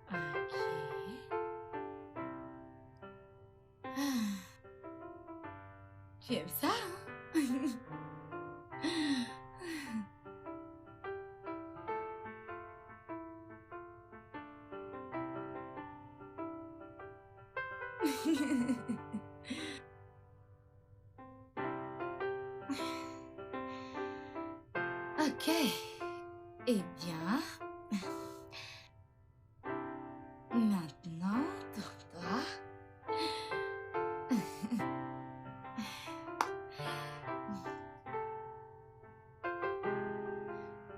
A: Ok. Ah. Tu aimes ça, hein? Ok. Eh bien, maintenant, tourne-toi.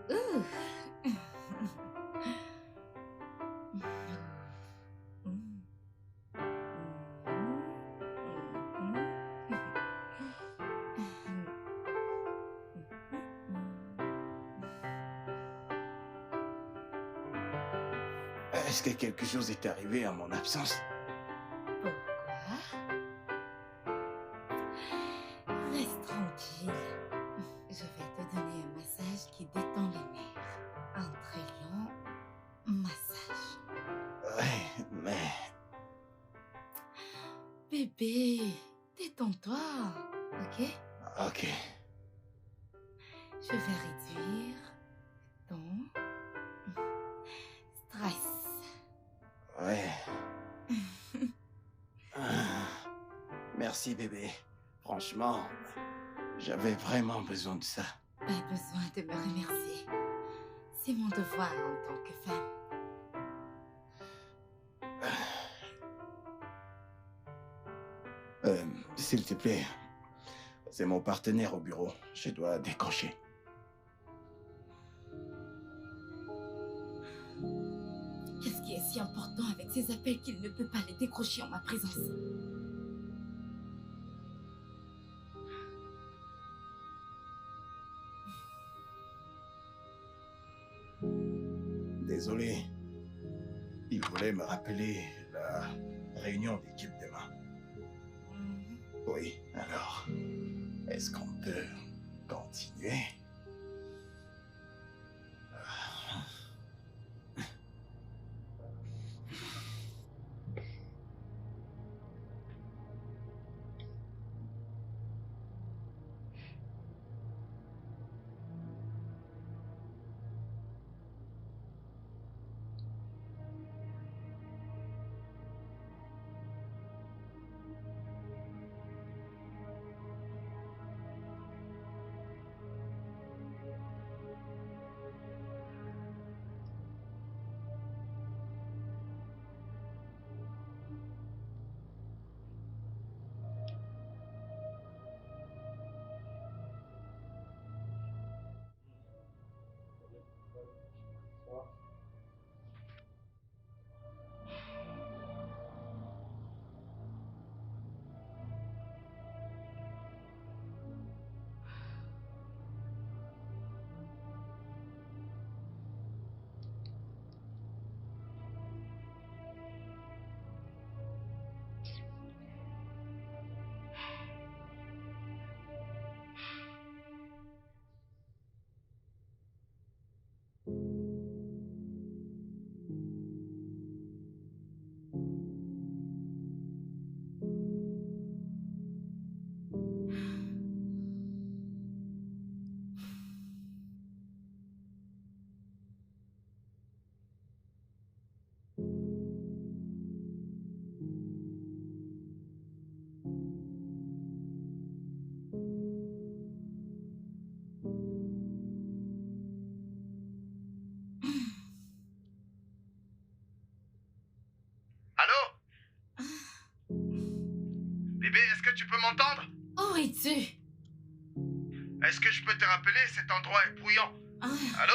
A: Ouh.
B: Est-ce que quelque chose est arrivé en mon absence?
A: Pourquoi? Reste tranquille. Je vais te donner un massage qui détend les nerfs. Un très long massage.
B: Ouais, mais...
A: Bébé, détends-toi, ok?
B: Ok.
A: Je vais réduire ton stress.
B: Ouais. Ah, merci, bébé. Franchement, j'avais vraiment besoin de ça.
A: Pas besoin de me remercier. C'est mon devoir en tant que femme.
B: S'il te plaît, c'est mon partenaire au bureau. Je dois décrocher.
A: Qu'est-ce qui est si important avec ces appels qu'il ne peut pas les décrocher en ma présence?
B: Désolé. Il voulait me rappeler la réunion d'équipe demain. Oui, alors, est-ce qu'on peut continuer?
G: tu peux m'entendre?
A: Où es-tu?
G: Est-ce que je peux te rappeler? Cet endroit est bruyant.
A: Ah,
G: Allô?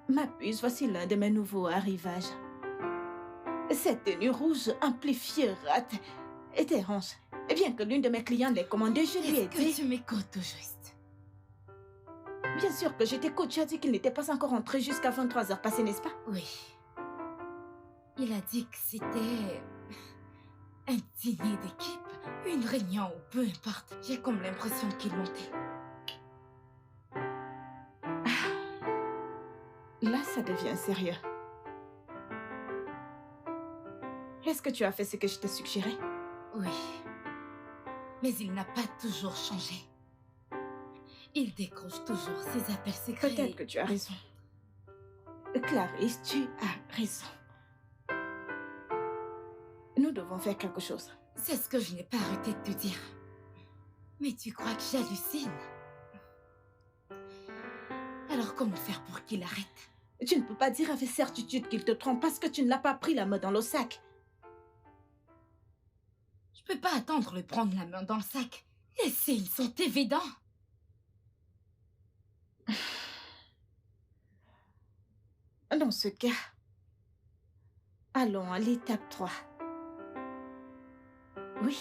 C: Ma puce, voici l'un de mes nouveaux arrivages. Cette tenue rouge amplifiera tes hanches. Et bien que l'une de mes clientes l'ait commandée, je lui ai
A: est-ce que
C: dit...
A: tu m'écoutes au juste?
C: Bien sûr que je t'écoute, tu as dit qu'il n'était pas encore entré jusqu'à 23h passées, n'est-ce pas?
A: Oui. Il a dit que c'était un dîner d'équipe, une réunion ou peu importe. J'ai comme l'impression qu'il montait.
C: Là, ça devient sérieux. Est-ce que tu as fait ce que je t'ai suggéré?
A: Oui. Mais il n'a pas toujours changé. Il décroche toujours ses appels secrets.
C: Peut-être que tu as raison. Clarisse, tu as raison. Nous devons faire quelque chose.
A: C'est ce que je n'ai pas arrêté de te dire. Mais tu crois que j'hallucine? Alors comment faire pour qu'il arrête?
C: Tu ne peux pas dire avec certitude qu'il te trompe parce que tu ne l'as pas pris la main dans le sac.
A: Je peux pas attendre de prendre la main dans le sac. Les signes sont évidents.
C: Dans ce cas, allons à l'étape 3. Oui.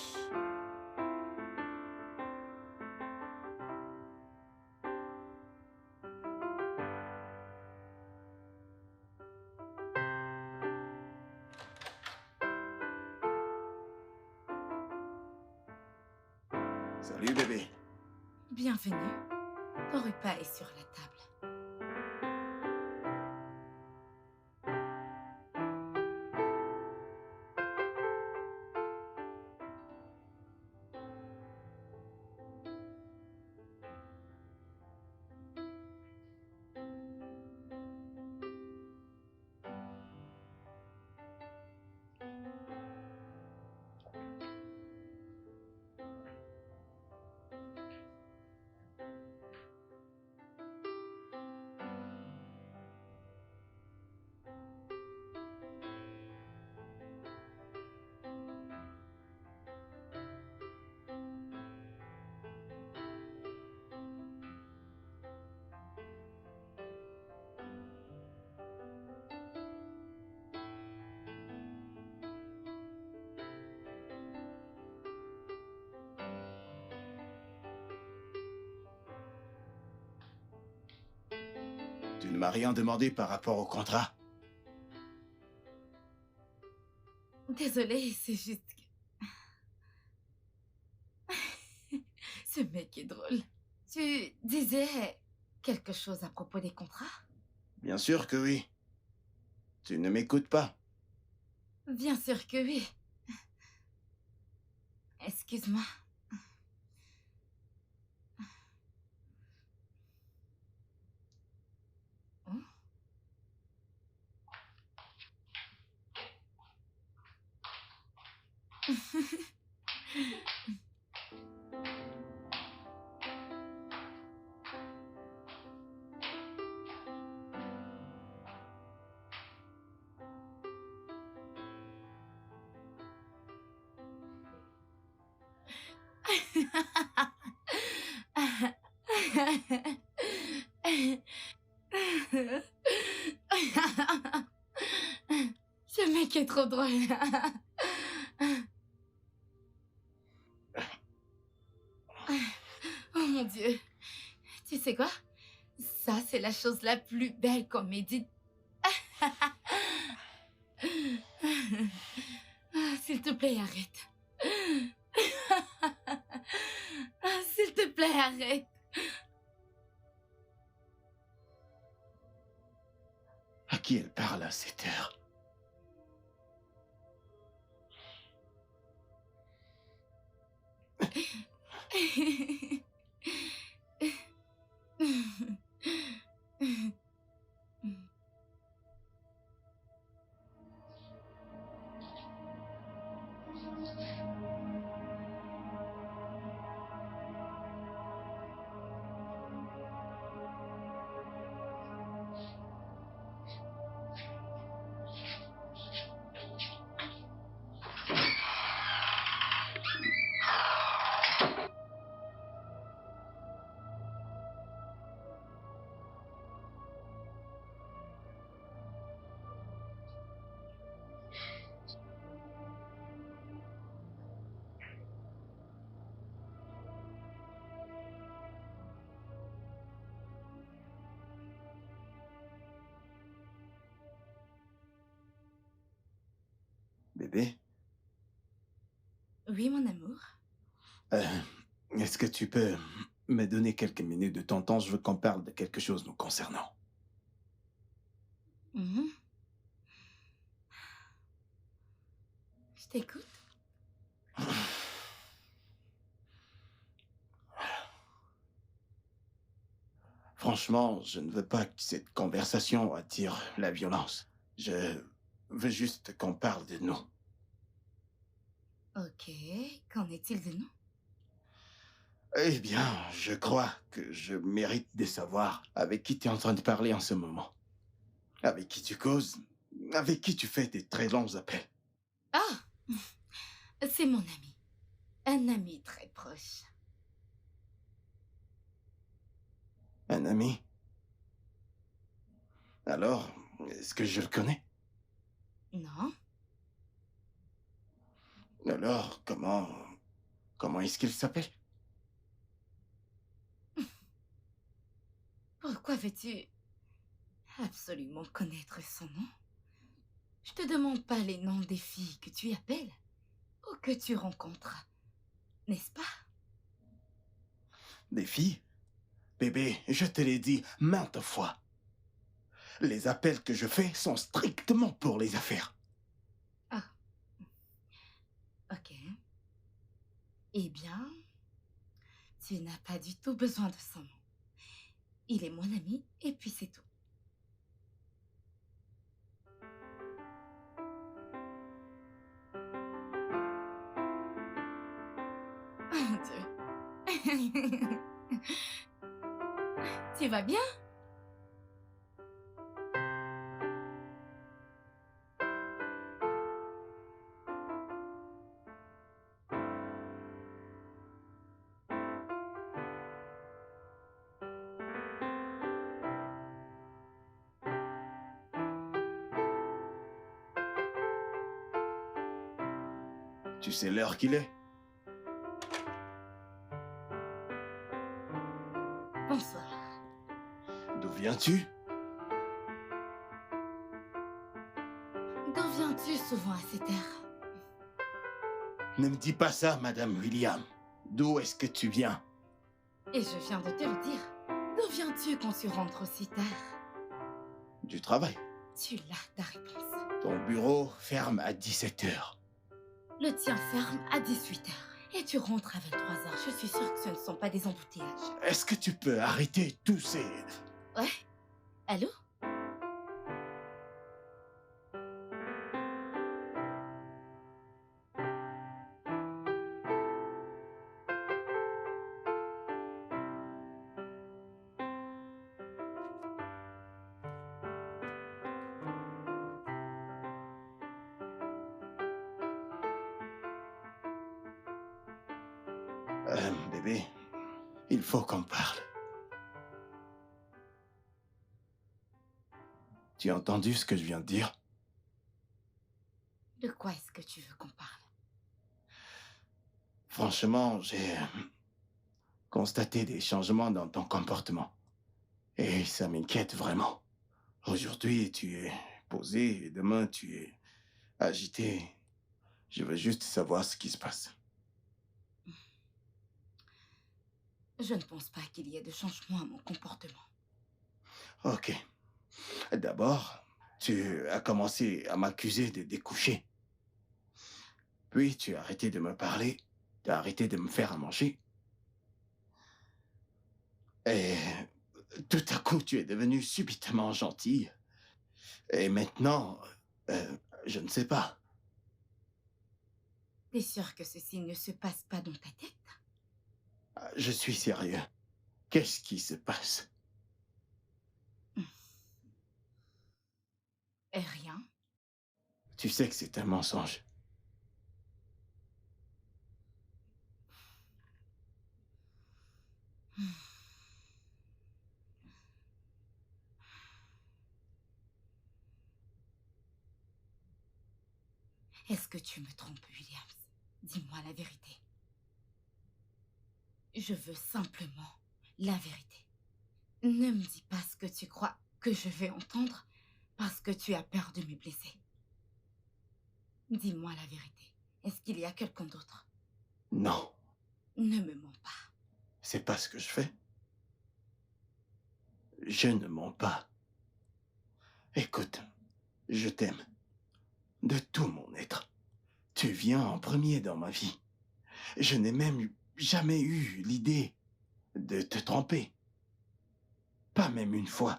B: Salut bébé.
A: Bienvenue. Ton repas est sur la table.
B: ne m'as rien demandé par rapport au contrat.
A: Désolée, c'est juste que... Ce mec est drôle. Tu disais quelque chose à propos des contrats?
B: Bien sûr que oui. Tu ne m'écoutes pas.
A: Bien sûr que oui. Excuse-moi. Oh. Ce mec est trop drôle. Oh mon Dieu. Tu sais quoi? Ça, c'est la chose la plus belle qu'on m'ait dite. S'il te plaît, arrête. S'il te plaît, arrête.
B: À qui elle parle à cette heure? Bébé,
A: Oui, mon amour.
B: est-ce que tu peux me donner quelques minutes de ton temps? Je veux qu'on parle de quelque chose nous concernant.
A: Mhm. Je t'écoute.
B: Franchement, je ne veux pas que cette conversation attire la violence. Je veux juste qu'on parle de nous.
A: Ok, qu'en est-il de nous?
B: Eh bien, je crois que je mérite de savoir avec qui tu es en train de parler en ce moment. Avec qui tu causes, avec qui tu fais des très longs appels.
A: Ah, c'est mon ami. Un ami très proche.
B: Un ami? Alors, est-ce que je le connais?
A: Non?
B: Alors, comment est-ce qu'il s'appelle?
A: Pourquoi veux-tu absolument connaître son nom? Je te demande pas les noms des filles que tu appelles ou que tu rencontres, n'est-ce pas?
B: Des filles? Bébé, je te l'ai dit maintes fois. Les appels que je fais sont strictement pour les affaires.
A: Ah, ok. Eh bien, tu n'as pas du tout besoin de son nom. Il est mon ami et puis c'est tout. Oh mon Dieu. Tu vas bien?
B: Tu sais l'heure qu'il est?
A: Bonsoir.
B: D'où viens-tu?
A: D'où viens-tu souvent à cette heure?
B: Ne me dis pas ça, Madame William. D'où est-ce que tu viens?
A: Et je viens de te le dire. D'où viens-tu quand tu rentres aussi tard?
B: Du travail.
A: Tu l'as, ta réponse.
B: Ton bureau ferme à 17 heures.
A: Le tien ferme à 18 heures. Et tu rentres à 23 heures. Je suis sûre que ce ne sont pas des embouteillages.
B: Est-ce que tu peux arrêter tous ces...
A: Ouais? Allô?
B: Bébé, il faut qu'on parle. Tu as entendu ce que je viens de dire?
A: De quoi est-ce que tu veux qu'on parle?
B: Franchement, j'ai constaté des changements dans ton comportement. Et ça m'inquiète vraiment. Aujourd'hui, tu es posé et demain, tu es agité. Je veux juste savoir ce qui se passe.
A: Je ne pense pas qu'il y ait de changement à mon comportement.
B: Ok. D'abord, tu as commencé à m'accuser de découcher. Puis, tu as arrêté de me parler. Tu as arrêté de me faire à manger. Et tout à coup, tu es devenue subitement gentille. Et maintenant, je ne sais pas.
A: T'es sûr que ceci ne se passe pas dans ta tête?
B: Je suis sérieux. Qu'est-ce qui se passe?
A: Et rien.
B: Tu sais que c'est un mensonge.
A: Est-ce que tu me trompes, Williams? Dis-moi la vérité. Je veux simplement la vérité. Ne me dis pas ce que tu crois que je vais entendre parce que tu as peur de me blesser. Dis-moi la vérité. Est-ce qu'il y a quelqu'un d'autre?
B: Non,
A: Ne me mens pas.
B: c'est pas ce que je fais. Je ne mens pas. Écoute, je t'aime. De tout mon être. Tu viens en premier dans ma vie. Je n'ai même jamais eu l'idée de te tromper. Pas même une fois.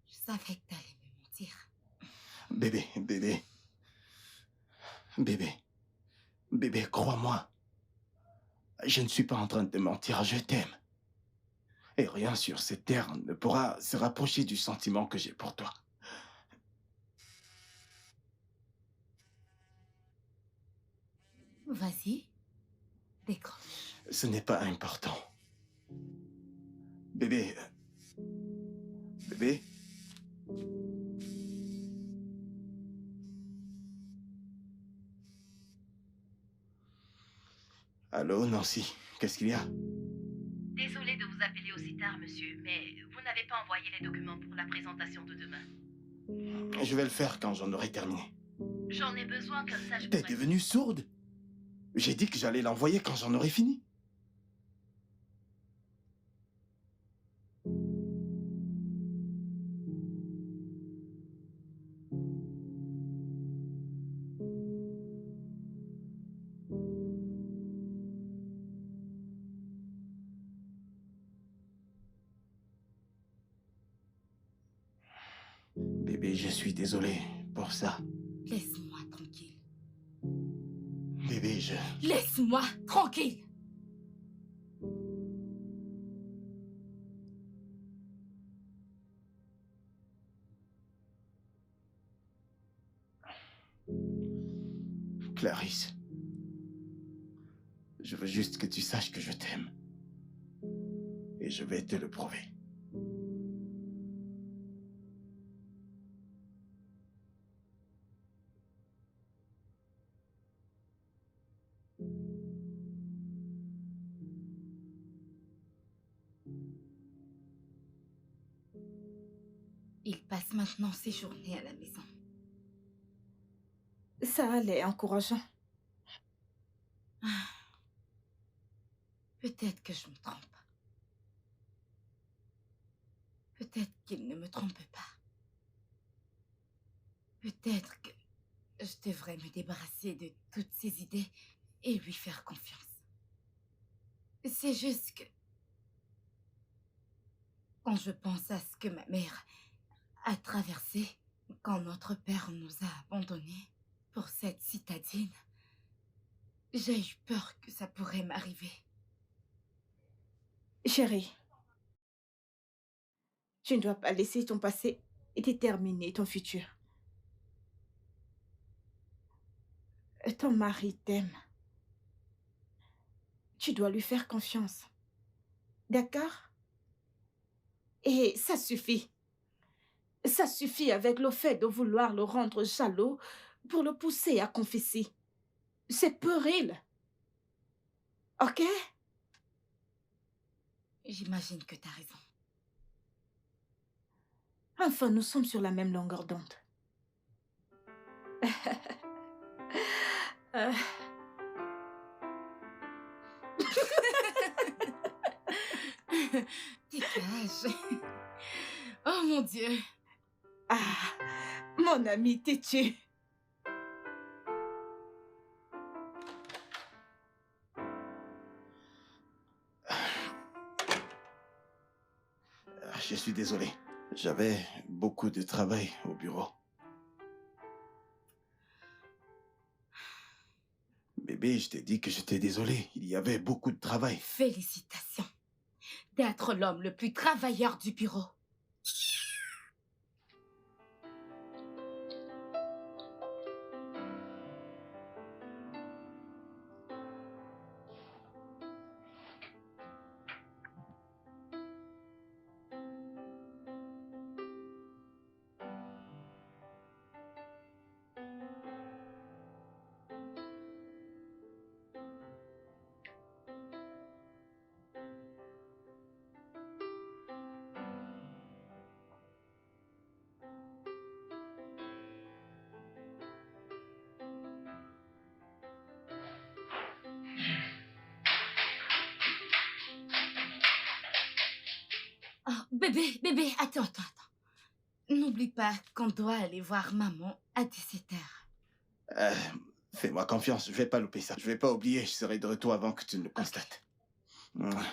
A: Je savais que t'allais me mentir.
B: Bébé, bébé. Bébé. Bébé, crois-moi. Je ne suis pas en train de te mentir, je t'aime. Et rien sur cette terre ne pourra se rapprocher du sentiment que j'ai pour toi.
A: Vas-y, décroche.
B: Ce n'est pas important. Bébé. Bébé. Allô, Nancy. Qu'est-ce qu'il y a?
H: Désolée de vous appeler aussi tard, monsieur, mais vous n'avez pas envoyé les documents pour la présentation de demain.
B: Je vais le faire quand j'en aurai terminé.
H: J'en ai besoin, comme ça je
B: T'es
H: pourrais...
B: devenue sourde? J'ai dit que j'allais l'envoyer quand j'en aurai fini. Bébé, je suis désolé pour ça.
A: Laisse-moi tranquille.
B: Bébé,
A: Laisse-moi tranquille.
B: Clarisse. Je veux juste que tu saches que je t'aime. Et je vais te le prouver.
A: Il passe maintenant ses journées à la maison.
C: Ça a l'air encourageant.
A: Peut-être que je me trompe. Peut-être qu'il ne me trompe pas. Peut-être que je devrais me débarrasser de toutes ces idées et lui faire confiance. C'est juste que quand je pense à ce que ma mère a traversé quand notre père nous a abandonnés pour cette citadine, j'ai eu peur que ça pourrait m'arriver.
C: Chérie, tu ne dois pas laisser ton passé déterminer ton futur. Ton mari t'aime. Tu dois lui faire confiance. D'accord? Et ça suffit. Ça suffit avec le fait de vouloir le rendre jaloux pour le pousser à confesser. C'est puéril. OK?
A: J'imagine que t'as raison.
C: Enfin, nous sommes sur la même longueur d'onde. Euh,
A: Dégage. Oh mon Dieu.
C: Ah, mon ami têtu.
B: Je suis désolé. J'avais beaucoup de travail au bureau. Bébé, je t'ai dit que j'étais désolé. Il y avait beaucoup de travail.
A: Félicitations d'être l'homme le plus travailleur du bureau. Oh, bébé, attends. N'oublie pas qu'on doit aller voir maman à 17h.
B: Fais-moi confiance, je vais pas louper ça. Je vais pas oublier, je serai de retour avant que tu ne le constates. Mouah.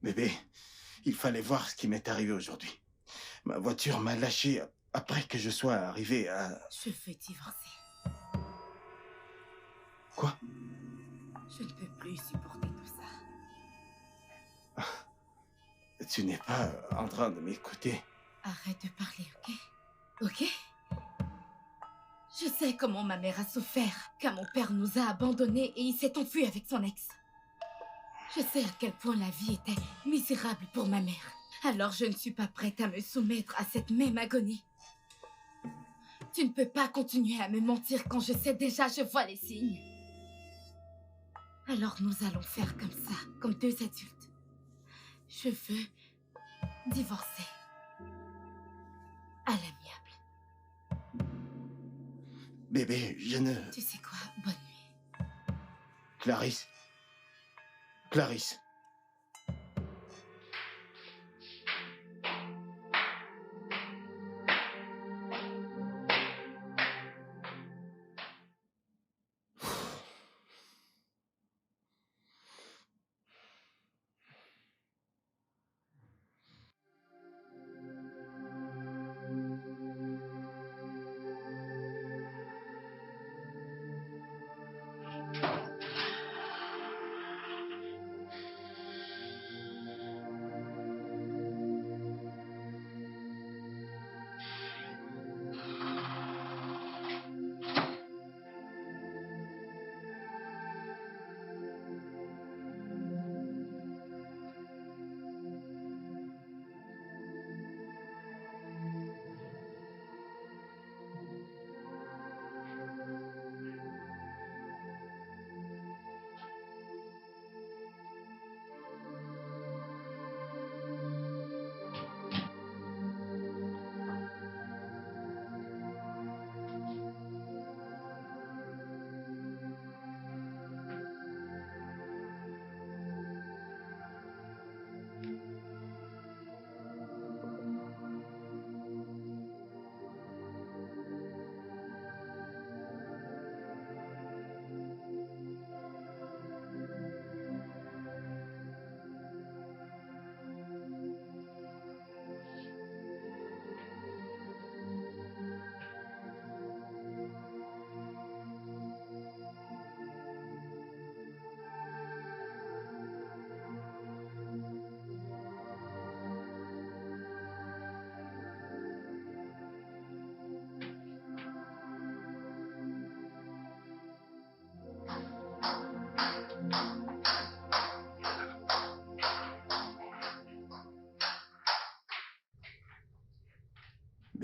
B: Bébé, il fallait voir ce qui m'est arrivé aujourd'hui. Ma voiture m'a lâché après que je sois arrivé à...
A: Je veux divorcer.
B: Quoi?
A: Je ne peux plus supporter tout ça.
B: Tu n'es pas en train de m'écouter.
A: Arrête de parler, ok? Je sais comment ma mère a souffert quand mon père nous a abandonnés et il s'est enfui avec son ex. Je sais à quel point la vie était misérable pour ma mère. Alors je ne suis pas prête à me soumettre à cette même agonie. Tu ne peux pas continuer à me mentir quand je sais déjà, je vois les signes. Alors nous allons faire comme ça, comme deux adultes. Je veux divorcer. À l'amiable.
B: Bébé, je ne...
A: Tu sais quoi? Bonne nuit.
B: Clarisse.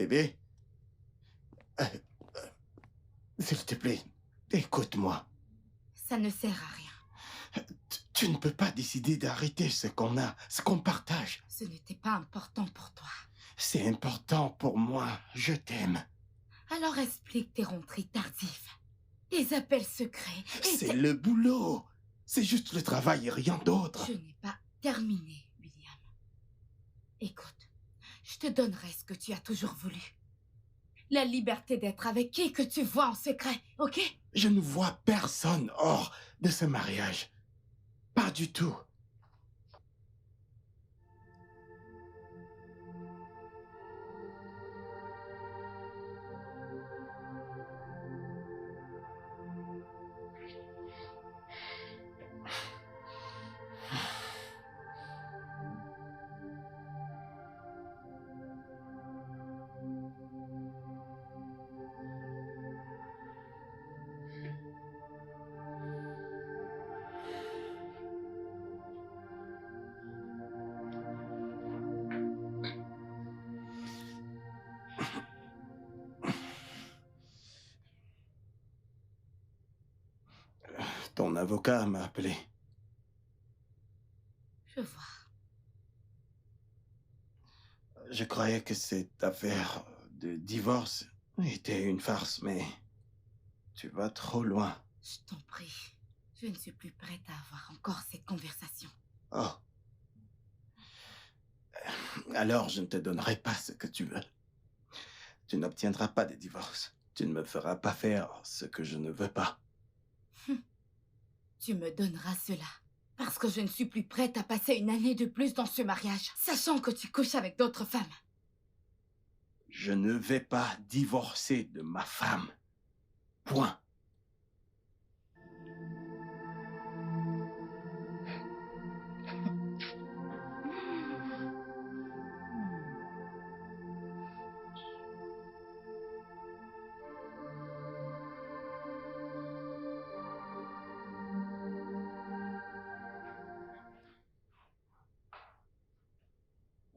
B: Bébé, euh, euh, s'il te plaît, écoute-moi.
A: Ça ne sert à rien.
B: Tu ne peux pas décider d'arrêter ce qu'on a, ce qu'on partage.
A: Ce n'était pas important pour toi.
B: C'est important pour moi. Je t'aime.
A: Alors explique tes rentrées tardives, tes appels secrets.
B: C'est le boulot. C'est juste le travail et rien d'autre.
A: Je n'ai pas terminé, William. Écoute, je te donnerai ce que tu as toujours voulu. La liberté d'être avec qui que tu vois en secret, ok?
B: Je ne vois personne hors de ce mariage. Pas du tout. Ton avocat m'a appelé.
A: Je vois.
B: Je croyais que cette affaire de divorce était une farce, mais tu vas trop loin.
A: Je t'en prie. Je ne suis plus prête à avoir encore cette conversation.
B: Oh. Alors je ne te donnerai pas ce que tu veux. Tu n'obtiendras pas de divorce. Tu ne me feras pas faire ce que je ne veux pas.
A: Tu me donneras cela. Parce que je ne suis plus prête à passer une année de plus dans ce mariage, sachant que tu couches avec d'autres femmes.
B: Je ne vais pas divorcer de ma femme. Point.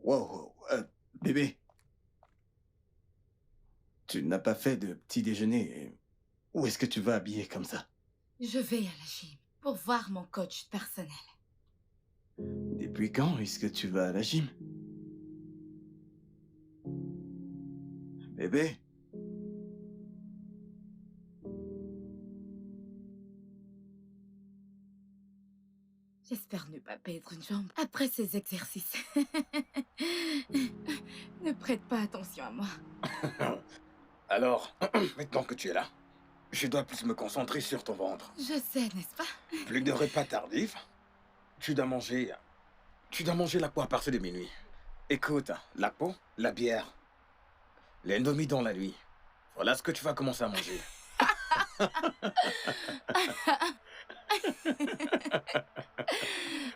B: Wow, bébé. Tu n'as pas fait de petit déjeuner. Où est-ce que tu vas habiller comme ça?
A: Je vais à la gym pour voir mon coach personnel.
B: Depuis quand est-ce que tu vas à la gym? Bébé?
A: J'espère ne pas perdre une jambe après ces exercices. Ne prête pas attention à moi.
E: Alors, maintenant que tu es là, je dois plus me concentrer sur ton ventre.
A: Je sais, n'est-ce pas?
E: Plus de repas tardifs. Tu dois manger la peau à partir de minuit. Écoute, la peau, la bière, l'indomie dans la nuit. Voilà ce que tu vas commencer à manger.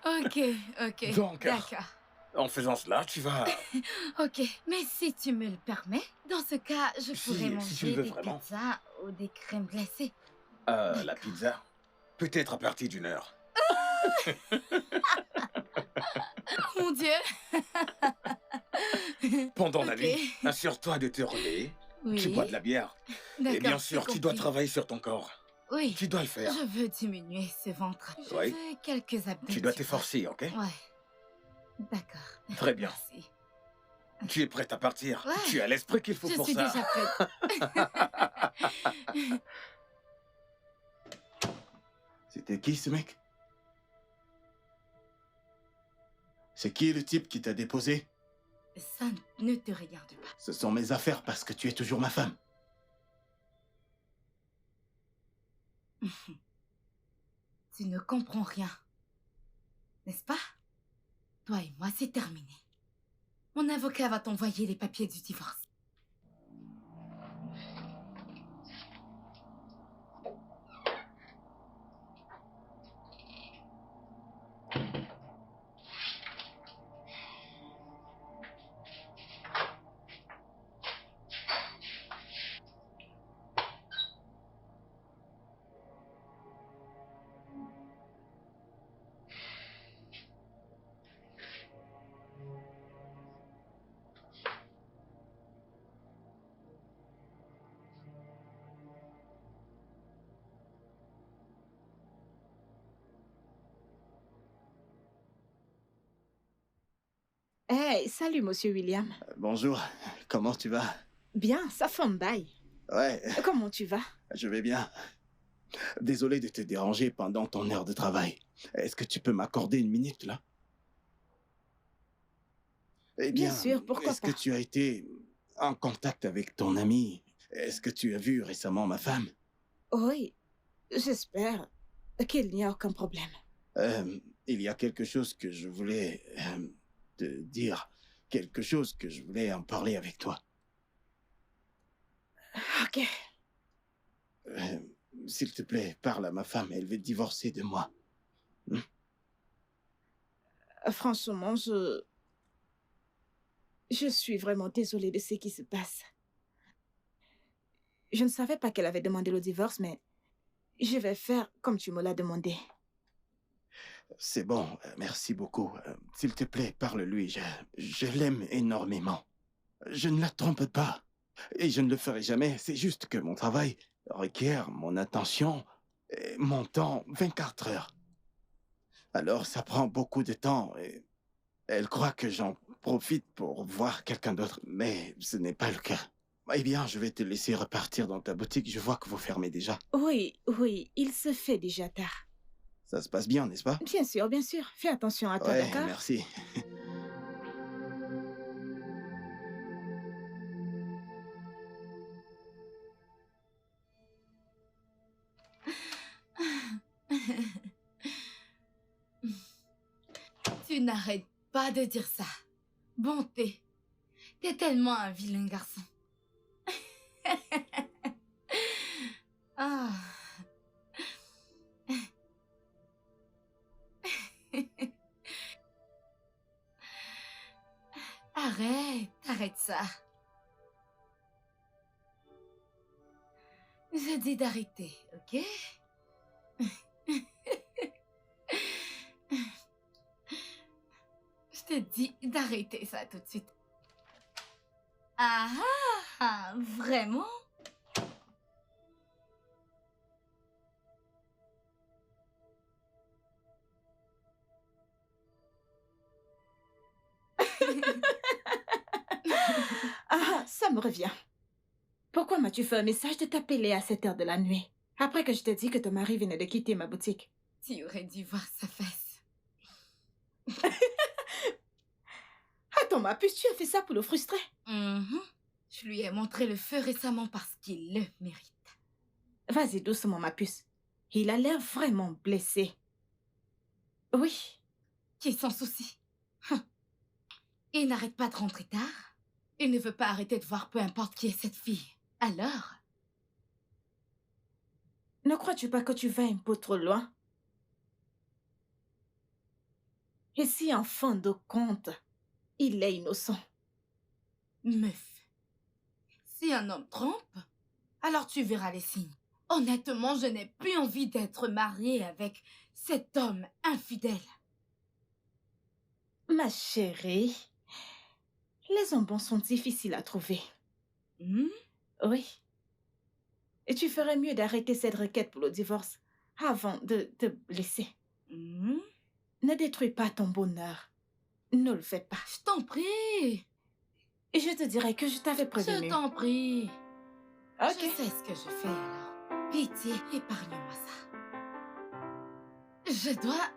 A: Ok,
E: Donc,
A: d'accord.
E: En faisant cela, tu vas...
A: Ok, mais si tu me le permets, dans ce cas, je
E: Si-
A: pourrais
E: si tu
A: manger
E: le veux
A: des
E: vraiment.
A: pizzas ou des crèmes glacées.
E: La pizza, peut-être à partir d'une heure.
A: Mon Dieu!
E: Pendant la
A: Ok.
E: nuit, assure-toi de te relayer.
A: Oui.
E: Tu bois de la bière. Et
A: D'accord,
E: bien
A: c'est
E: sûr, tu dois
A: compris.
E: travailler sur ton corps.
A: Oui.
E: Tu dois le faire.
A: Je veux diminuer ce ventre. Je
E: Oui.
A: veux quelques abdos.
E: Tu dois
A: vois.
E: t'efforcer, ok?
A: Ouais. D'accord.
E: Très bien.
A: Merci.
E: Tu es prête à partir.
A: Ouais.
E: Tu as l'esprit qu'il faut
A: Je
E: pour
A: suis
E: ça.
A: déjà prête.
B: C'était qui ce mec? C'est qui le type qui t'a déposé?
A: Ça ne te regarde pas.
B: Ce sont mes affaires parce que tu es toujours ma femme.
A: Tu ne comprends rien. N'est-ce pas? Toi et moi, c'est terminé. Mon avocat va t'envoyer les papiers du divorce.
C: Hey, salut, monsieur William.
B: Bonjour, comment tu vas?
C: Bien, ça fait un bail.
B: Ouais,
C: Comment tu vas?
B: je vais bien. Désolé de te déranger pendant ton heure de travail. Est-ce que tu peux m'accorder une minute, là? Eh
C: Bien
B: bien,
C: sûr, pourquoi
B: est-ce que
C: pas?
B: tu as été en contact avec ton ami? Est-ce que tu as vu récemment ma femme?
C: Oui, j'espère qu'il n'y a aucun problème.
B: Il y a quelque chose que je voulais te dire. Quelque chose que je voulais en parler avec toi.
C: Ok.
B: Euh, S'il te plaît, parle à ma femme. Elle veut divorcer de moi.
C: Franchement, je suis vraiment désolée de ce qui se passe. Je ne savais pas qu'elle avait demandé le divorce, mais je vais faire comme tu me l'as demandé.
B: C'est bon, merci beaucoup. S'il te plaît, parle-lui. Je l'aime énormément. Je ne la trompe pas. Et je ne le ferai jamais. C'est juste que mon travail requiert mon attention et mon temps 24 heures. Alors ça prend beaucoup de temps et elle croit que j'en profite pour voir quelqu'un d'autre. Mais ce n'est pas le cas. Eh bien, je vais te laisser repartir dans ta boutique. Je vois que vous fermez déjà.
C: Oui, oui, il se fait déjà tard.
B: Ça se passe bien, n'est-ce pas?
C: Bien sûr, bien sûr. Fais attention à toi,
B: Ouais,
C: d'accord?
B: merci.
A: Tu n'arrêtes pas de dire ça. Bonté. T'es tellement un vilain garçon. Ah. Arrête ça. Je dis d'arrêter, ok? Je te dis d'arrêter ça tout de suite. Ah ah, vraiment?
C: Ah, ça me revient. Pourquoi m'as-tu fait un message de t'appeler à cette heure de la nuit? Après que je t'ai dit que ton mari venait de quitter ma boutique.
A: Tu aurais dû voir sa face.
C: Attends, ma puce, tu as fait ça pour le frustrer?
A: Mhm. Je lui ai montré le feu récemment parce qu'il le mérite.
C: Vas-y doucement, ma puce. Il a l'air vraiment blessé. Oui,
A: Qui s'en soucie? Hum. Il n'arrête pas de rentrer tard. Il ne veut pas arrêter de voir peu importe qui est cette fille. Alors,
C: ne crois-tu pas que tu vas un peu trop loin? Et si en fin de compte, il est innocent?
A: meuf, si un homme trompe, alors tu verras les signes. Honnêtement, je n'ai plus envie d'être mariée avec cet homme infidèle.
C: Ma chérie, les hommes bons sont difficiles à trouver.
A: Hmm?
C: Oui. Et tu ferais mieux d'arrêter cette requête pour le divorce avant de te blesser.
A: Hmm?
C: Ne détruis pas ton bonheur. Ne le fais pas.
A: Je t'en prie.
C: Et je te dirais que je t'avais prévenu.
A: Je t'en prie.
C: Ok.
A: Je sais ce que je fais alors. Pitié, épargne-moi ça. Je dois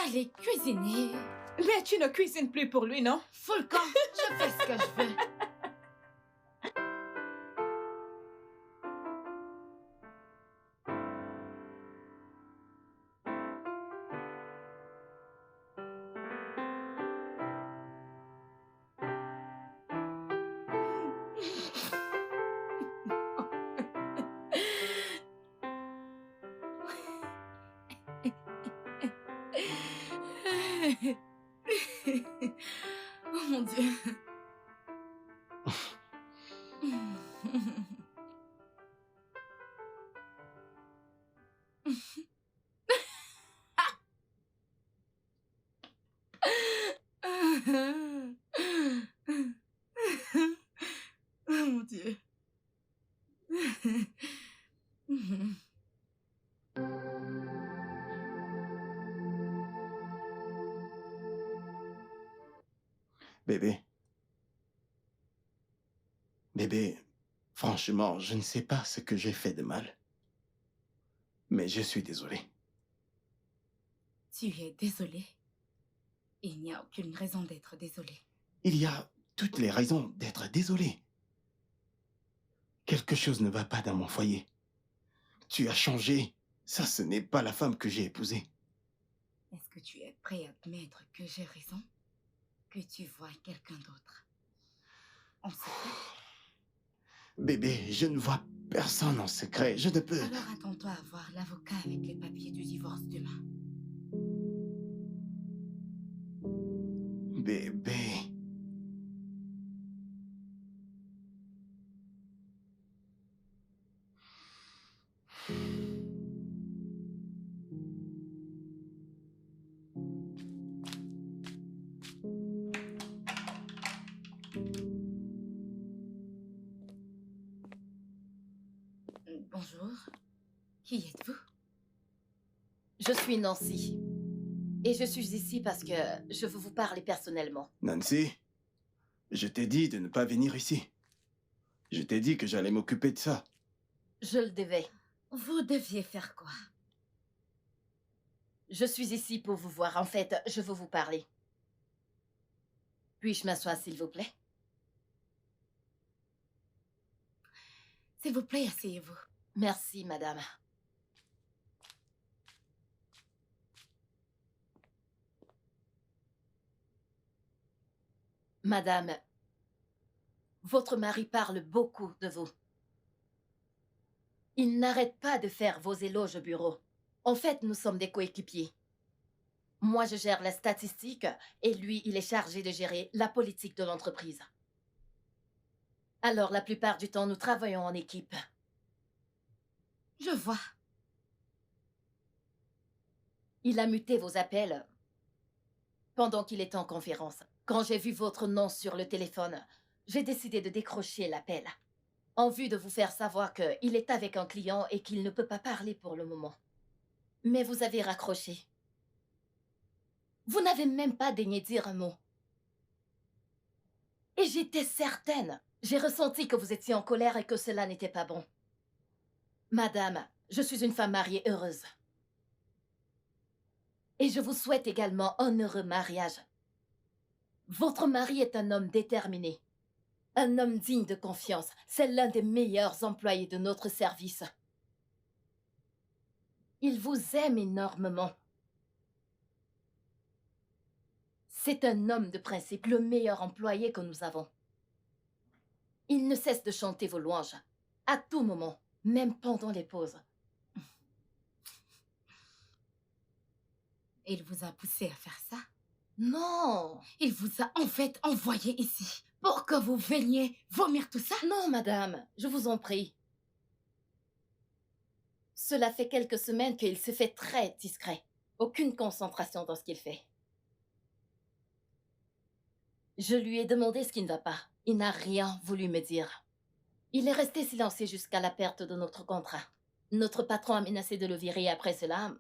A: aller cuisiner.
C: Mais tu ne cuisines plus pour lui, non?
A: Fous le camp, je fais ce que je veux. Oh mon Dieu. Oh mon Dieu.
B: Bébé, Franchement, je ne sais pas ce que j'ai fait de mal. Mais je suis désolé.
A: Tu es désolé. Il n'y a aucune raison d'être désolé.
B: Il y a toutes les raisons d'être désolé. Quelque chose ne va pas dans mon foyer. Tu as changé. Ça, ce n'est pas la femme que j'ai épousée.
A: Est-ce que tu es prêt à admettre que j'ai raison? Que tu vois quelqu'un d'autre? En secret?
B: Bébé, je ne vois personne en secret. Je ne peux...
A: Alors attends-toi à voir l'avocat avec les papiers du divorce demain.
B: Bébé...
A: Bonjour. Qui êtes-vous?
I: Je suis Nancy. Et je suis ici parce que je veux vous parler personnellement.
B: Nancy, je t'ai dit de ne pas venir ici. Je t'ai dit que j'allais m'occuper de ça.
I: Je le devais.
A: Vous deviez faire quoi?
I: Je suis ici pour vous voir. En fait, je veux vous parler. Puis-je m'asseoir, s'il vous plaît?
A: S'il vous plaît, asseyez-vous.
I: Merci, madame. Madame, votre mari parle beaucoup de vous. Il n'arrête pas de faire vos éloges au bureau. En fait, nous sommes des coéquipiers. Moi, je gère la statistique et lui, il est chargé de gérer la politique de l'entreprise. Alors, la plupart du temps, nous travaillons en équipe.
A: Je vois.
I: Il a muté vos appels pendant qu'il était en conférence. Quand j'ai vu votre nom sur le téléphone, j'ai décidé de décrocher l'appel en vue de vous faire savoir qu'il est avec un client et qu'il ne peut pas parler pour le moment. Mais vous avez raccroché. Vous n'avez même pas daigné dire un mot. Et j'étais certaine. J'ai ressenti que vous étiez en colère et que cela n'était pas bon. Madame, je suis une femme mariée heureuse. Et je vous souhaite également un heureux mariage. Votre mari est un homme déterminé. Un homme digne de confiance. C'est l'un des meilleurs employés de notre service. Il vous aime énormément. C'est un homme de principe, le meilleur employé que nous avons. Il ne cesse de chanter vos louanges, à tout moment, même pendant les pauses.
A: Il vous a poussé à faire ça?
I: Non!
A: Il vous a en fait envoyé ici pour que vous veniez vomir tout ça?
I: Non, madame, je vous en prie. Cela fait quelques semaines qu'il se fait très discret. Aucune concentration dans ce qu'il fait. Je lui ai demandé ce qui ne va pas. Il n'a rien voulu me dire. Il est resté silencieux jusqu'à la perte de notre contrat. Notre patron a menacé de le virer après cela.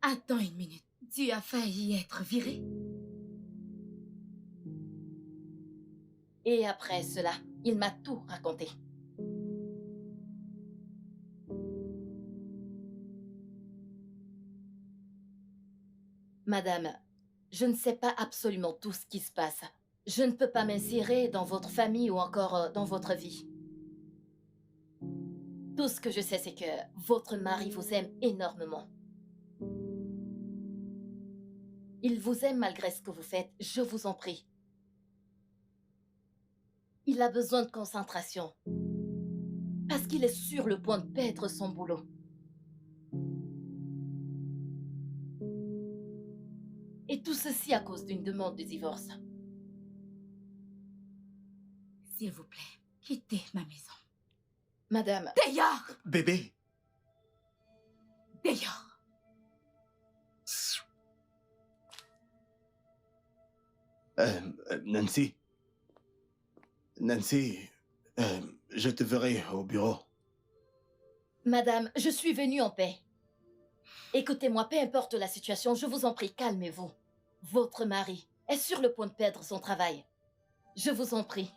A: Attends une minute. Tu as failli être viré?
I: Et après cela, il m'a tout raconté. Madame, je ne sais pas absolument tout ce qui se passe. Je ne peux pas m'insérer dans votre famille ou encore dans votre vie. Tout ce que je sais, c'est que votre mari vous aime énormément. Il vous aime malgré ce que vous faites, je vous en prie. Il a besoin de concentration. Parce qu'il est sur le point de perdre son boulot. Et tout ceci à cause d'une demande de divorce.
A: S'il vous plaît, quittez ma maison.
I: Madame...
A: Dehors!
B: Bébé,
A: Dehors!
B: Nancy. Nancy, je te verrai au bureau.
I: Madame, je suis venue en paix. Écoutez-moi, peu importe la situation, je vous en prie, calmez-vous. Votre mari est sur le point de perdre son travail. Je vous en prie,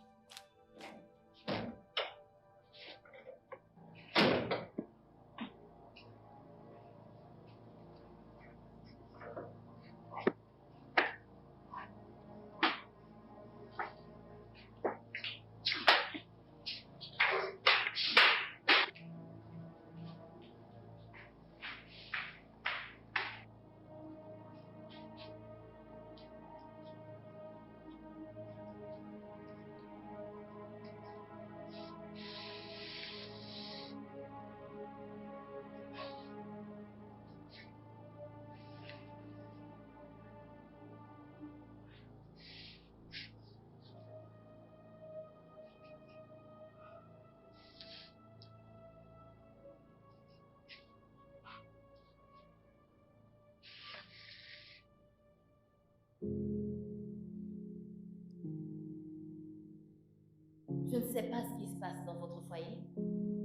I: passe dans votre foyer.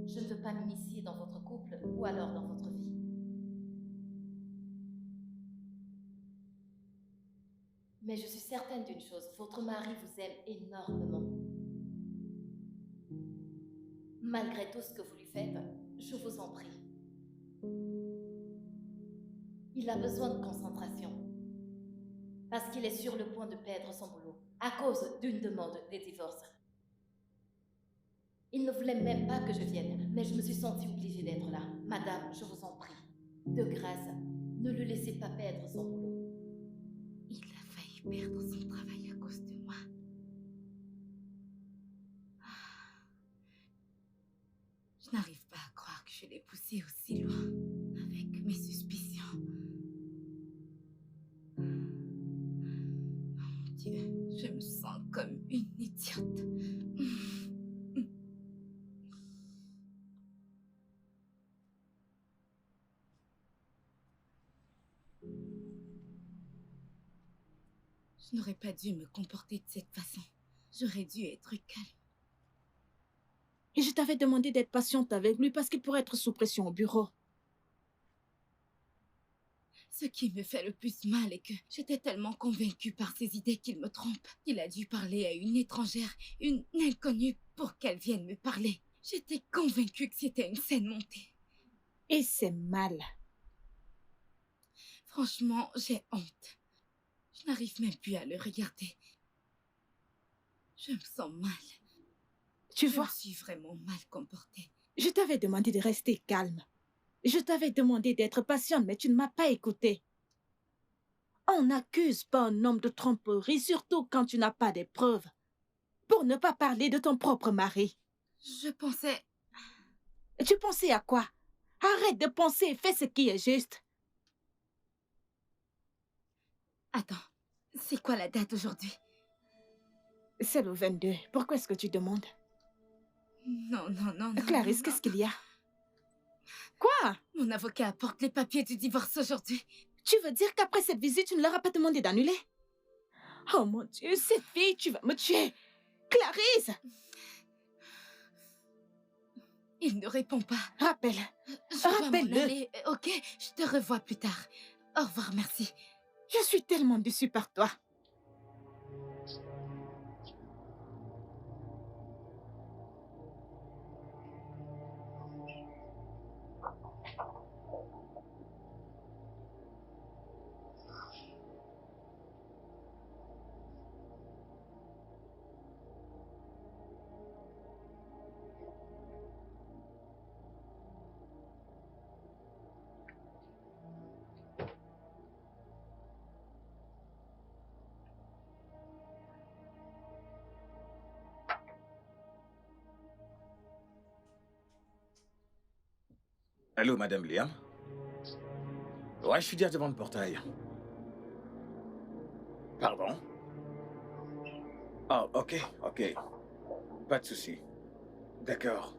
I: Je ne veux pas m'initier dans votre couple ou alors dans votre vie. Mais je suis certaine d'une chose, votre mari vous aime énormément. Malgré tout ce que vous lui faites, je vous en prie. Il a besoin de concentration. Parce qu'il est sur le point de perdre son boulot à cause d'une demande de divorce. Il ne voulait même pas que je vienne, mais je me suis sentie obligée d'être là. Madame, je vous en prie, de grâce, ne le laissez pas perdre son boulot.
A: Il a failli perdre son travail à cause de moi. Je n'arrive pas à croire que je l'ai poussé aussi loin avec mes suspicions. Mon Dieu, je me sens comme une idiote. Je n'aurais pas dû me comporter de cette façon. J'aurais dû être calme.
C: Et je t'avais demandé d'être patiente avec lui parce qu'il pourrait être sous pression au bureau.
A: Ce qui me fait le plus mal est que j'étais tellement convaincue par ses idées qu'il me trompe. Il a dû parler à une étrangère, une inconnue, pour qu'elle vienne me parler. J'étais convaincue que c'était une scène montée.
C: Et c'est mal.
A: Franchement, j'ai honte. Je n'arrive même plus à le regarder. Je me sens mal.
C: Tu
A: Je
C: vois,
A: me suis vraiment mal comportée.
C: je t'avais demandé de rester calme. Je t'avais demandé d'être patiente, mais tu ne m'as pas écouté. On n'accuse pas un homme de tromperie, surtout quand tu n'as pas de preuves. Pour ne pas parler de ton propre mari.
A: Je pensais...
C: Tu pensais à quoi? Arrête de penser et fais ce qui est juste.
A: Attends, c'est quoi la date aujourd'hui?
C: C'est le 22. Pourquoi est-ce que tu demandes?
A: Non.
C: Clarisse, qu'est-ce qu'il y a? Quoi?
A: Mon avocat apporte les papiers du divorce aujourd'hui.
C: Tu veux dire qu'après cette visite, tu ne leur as pas demandé d'annuler? Oh mon Dieu, cette fille, tu vas me tuer! Clarisse!
A: Il ne répond pas.
C: Rappelle.
A: Je dois m'en
C: Rappelle-le.
A: aller, ok? Je te revois plus tard. Au revoir, merci.
C: Je suis tellement déçue par toi.
E: Allô, Madame Liam? Ouais, je suis déjà devant le portail. Pardon? Ah, ok. Pas de souci. D'accord.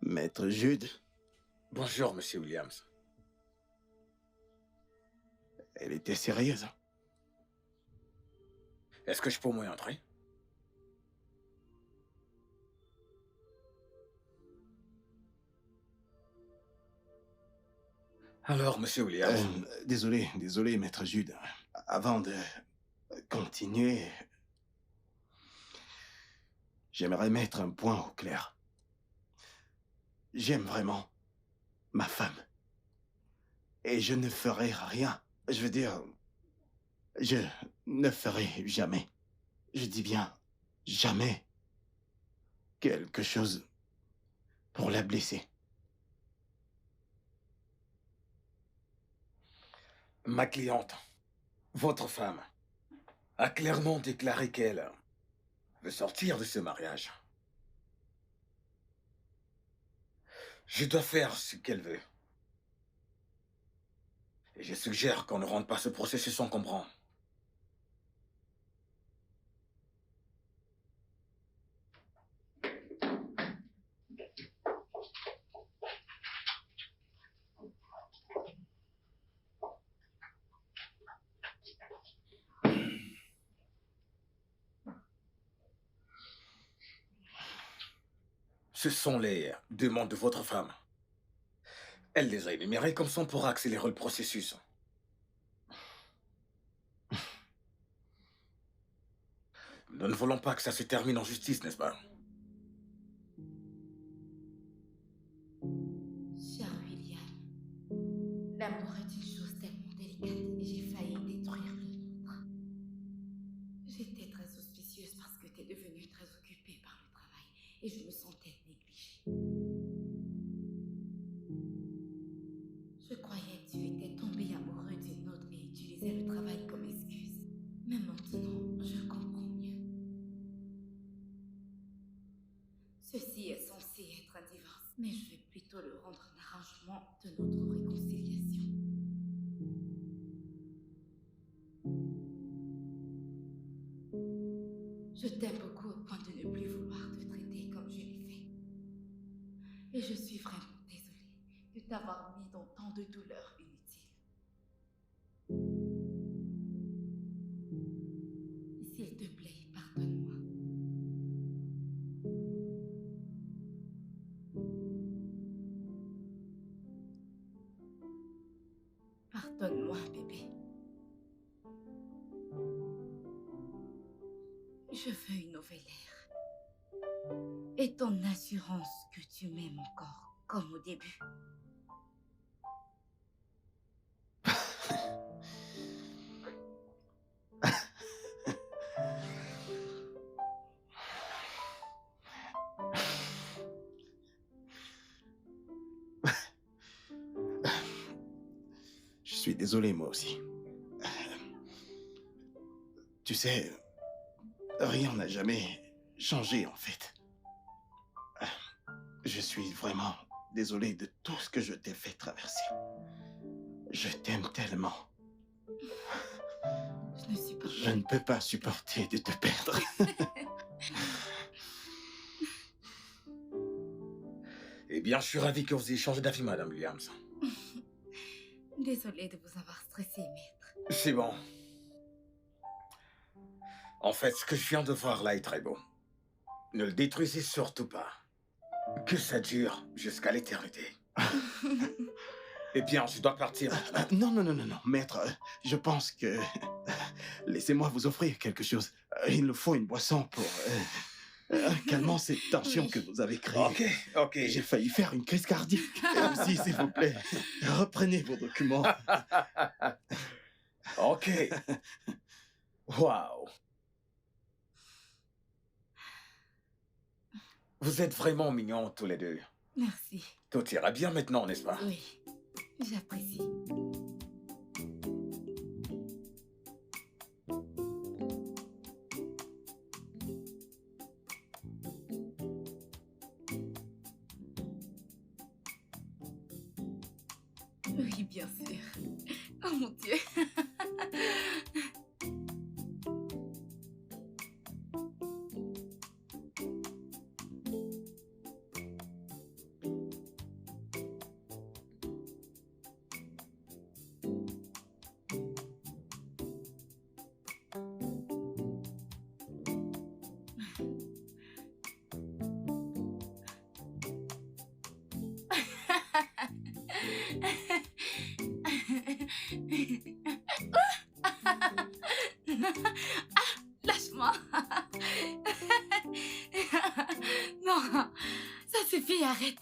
B: Maître Jude,
E: Bonjour, Monsieur Williams.
B: elle était sérieuse.
E: Est-ce que je peux au moins entrer? Alors, Monsieur Williams,
B: Désolé, Maître Jude. Avant de continuer, j'aimerais mettre un point au clair. J'aime vraiment ma femme. Et je ne ferai rien. Je veux dire, je ne ferai jamais. Je dis bien jamais quelque chose pour la blesser.
E: ma cliente, votre femme, a clairement déclaré qu'elle veut sortir de ce mariage. Je dois faire ce qu'elle veut. Et je suggère qu'on ne rende pas ce processus encombrant. Ce sont les demandes de votre femme. Elle les a énumérées comme ça on pourra accélérer le processus. Nous ne voulons pas que ça se termine en justice, n'est-ce pas?
A: Cher William, l'amour est une chose tellement délicate et j'ai failli détruire le nôtre. J'étais très auspicieuse parce que t'es devenu très occupée par le travail et je me sentais négligée. Je croyais que tu étais tombé amoureux d'une autre et utilisais le travail comme excuse. Mais maintenant, je comprends mieux. Ceci est censé être un divorce, mais je vais plutôt le rendre un arrangement de notre réconciliation. Je t'aime beaucoup au point de ne plus vouloir te traiter comme je l'ai fait. Et je suis vraiment désolée de t'avoir mis dans tant de douleurs inutiles. S'il te plaît, pardonne-moi. Pardonne-moi, bébé. Je veux une nouvelle ère. Et ton assurance que tu m'aimes encore, comme au début.
B: Je suis désolé, moi aussi. Tu sais, rien n'a jamais changé, en fait. Je suis vraiment désolé de tout ce que je t'ai fait traverser. Je t'aime tellement.
A: Je ne suis pas...
B: Je ne peux pas supporter de te perdre.
E: Eh bien, je suis ravi que vous ayez changé d'avis, Madame Williams.
A: Désolée de vous avoir stressé, maître.
E: C'est bon. En fait, ce que je viens de voir là est très beau. Ne le détruisez surtout pas. Que ça dure jusqu'à l'éternité. Eh bien, je dois partir.
B: Non, maître. Je pense que... Laissez-moi vous offrir quelque chose. Il nous faut une boisson pour... calmant cette tension que vous avez créée.
E: Ok.
B: J'ai failli faire une crise cardiaque. Aussi, s'il vous plaît, reprenez vos documents.
E: Ok. Waouh. Vous êtes vraiment mignons tous les deux.
A: Merci.
E: Tout ira bien maintenant, n'est-ce pas?
A: Oui, j'apprécie. Oui, bien sûr. Oh mon Dieu. Lâche-moi. Non, ça suffit, arrête.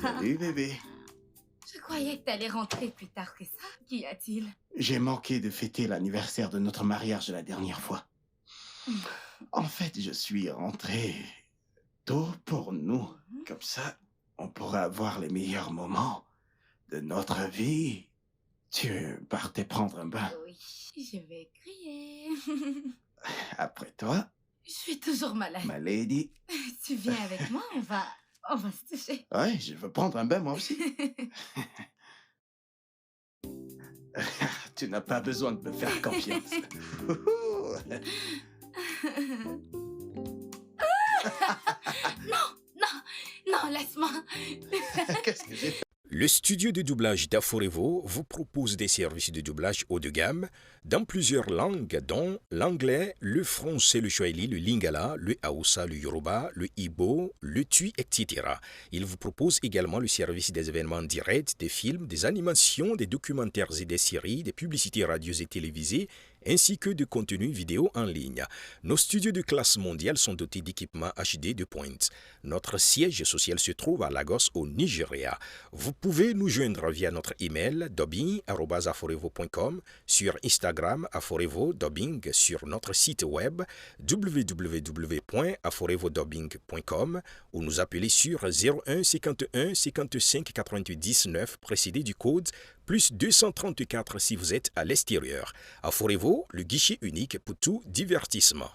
B: Salut, bébé.
A: Je croyais que t'allais rentrer plus tard que ça. Qu'y a-t-il?
B: J'ai manqué de fêter l'anniversaire de notre mariage la dernière fois. En fait, je suis rentré tôt pour nous. Comme ça, on pourra avoir les meilleurs moments de notre vie. Tu partais prendre un bain.
A: Oui, je vais crier.
B: Après toi,
A: Je suis toujours malade.
B: ma lady.
A: Tu viens avec moi, on va se toucher.
B: Ouais, je veux prendre un bain moi aussi. Tu n'as pas besoin de me faire confiance.
A: Non, laisse-moi.
B: Qu'est-ce que j'ai fait?
J: Le studio de doublage d'Aforevo vous propose des services de doublage haut de gamme dans plusieurs langues, dont l'anglais, le français, le swahili, le lingala, le hausa, le yoruba, le igbo, le tui, etc. Il vous propose également le service des événements directs, des films, des animations, des documentaires et des séries, des publicités radio et télévisées, ainsi que de contenus vidéo en ligne. Nos studios de classe mondiale sont dotés d'équipements HD de pointe. Notre siège social se trouve à Lagos, au Nigeria. Vous pouvez nous joindre via notre email dubbing@aforevo.com, sur Instagram Aforevo Dubbing, sur notre site web www.aforevodubbing.com ou nous appeler sur 01 51 55 98 19 précédé du code plus 234 si vous êtes à l'extérieur. Aforevo, le guichet unique pour tout divertissement.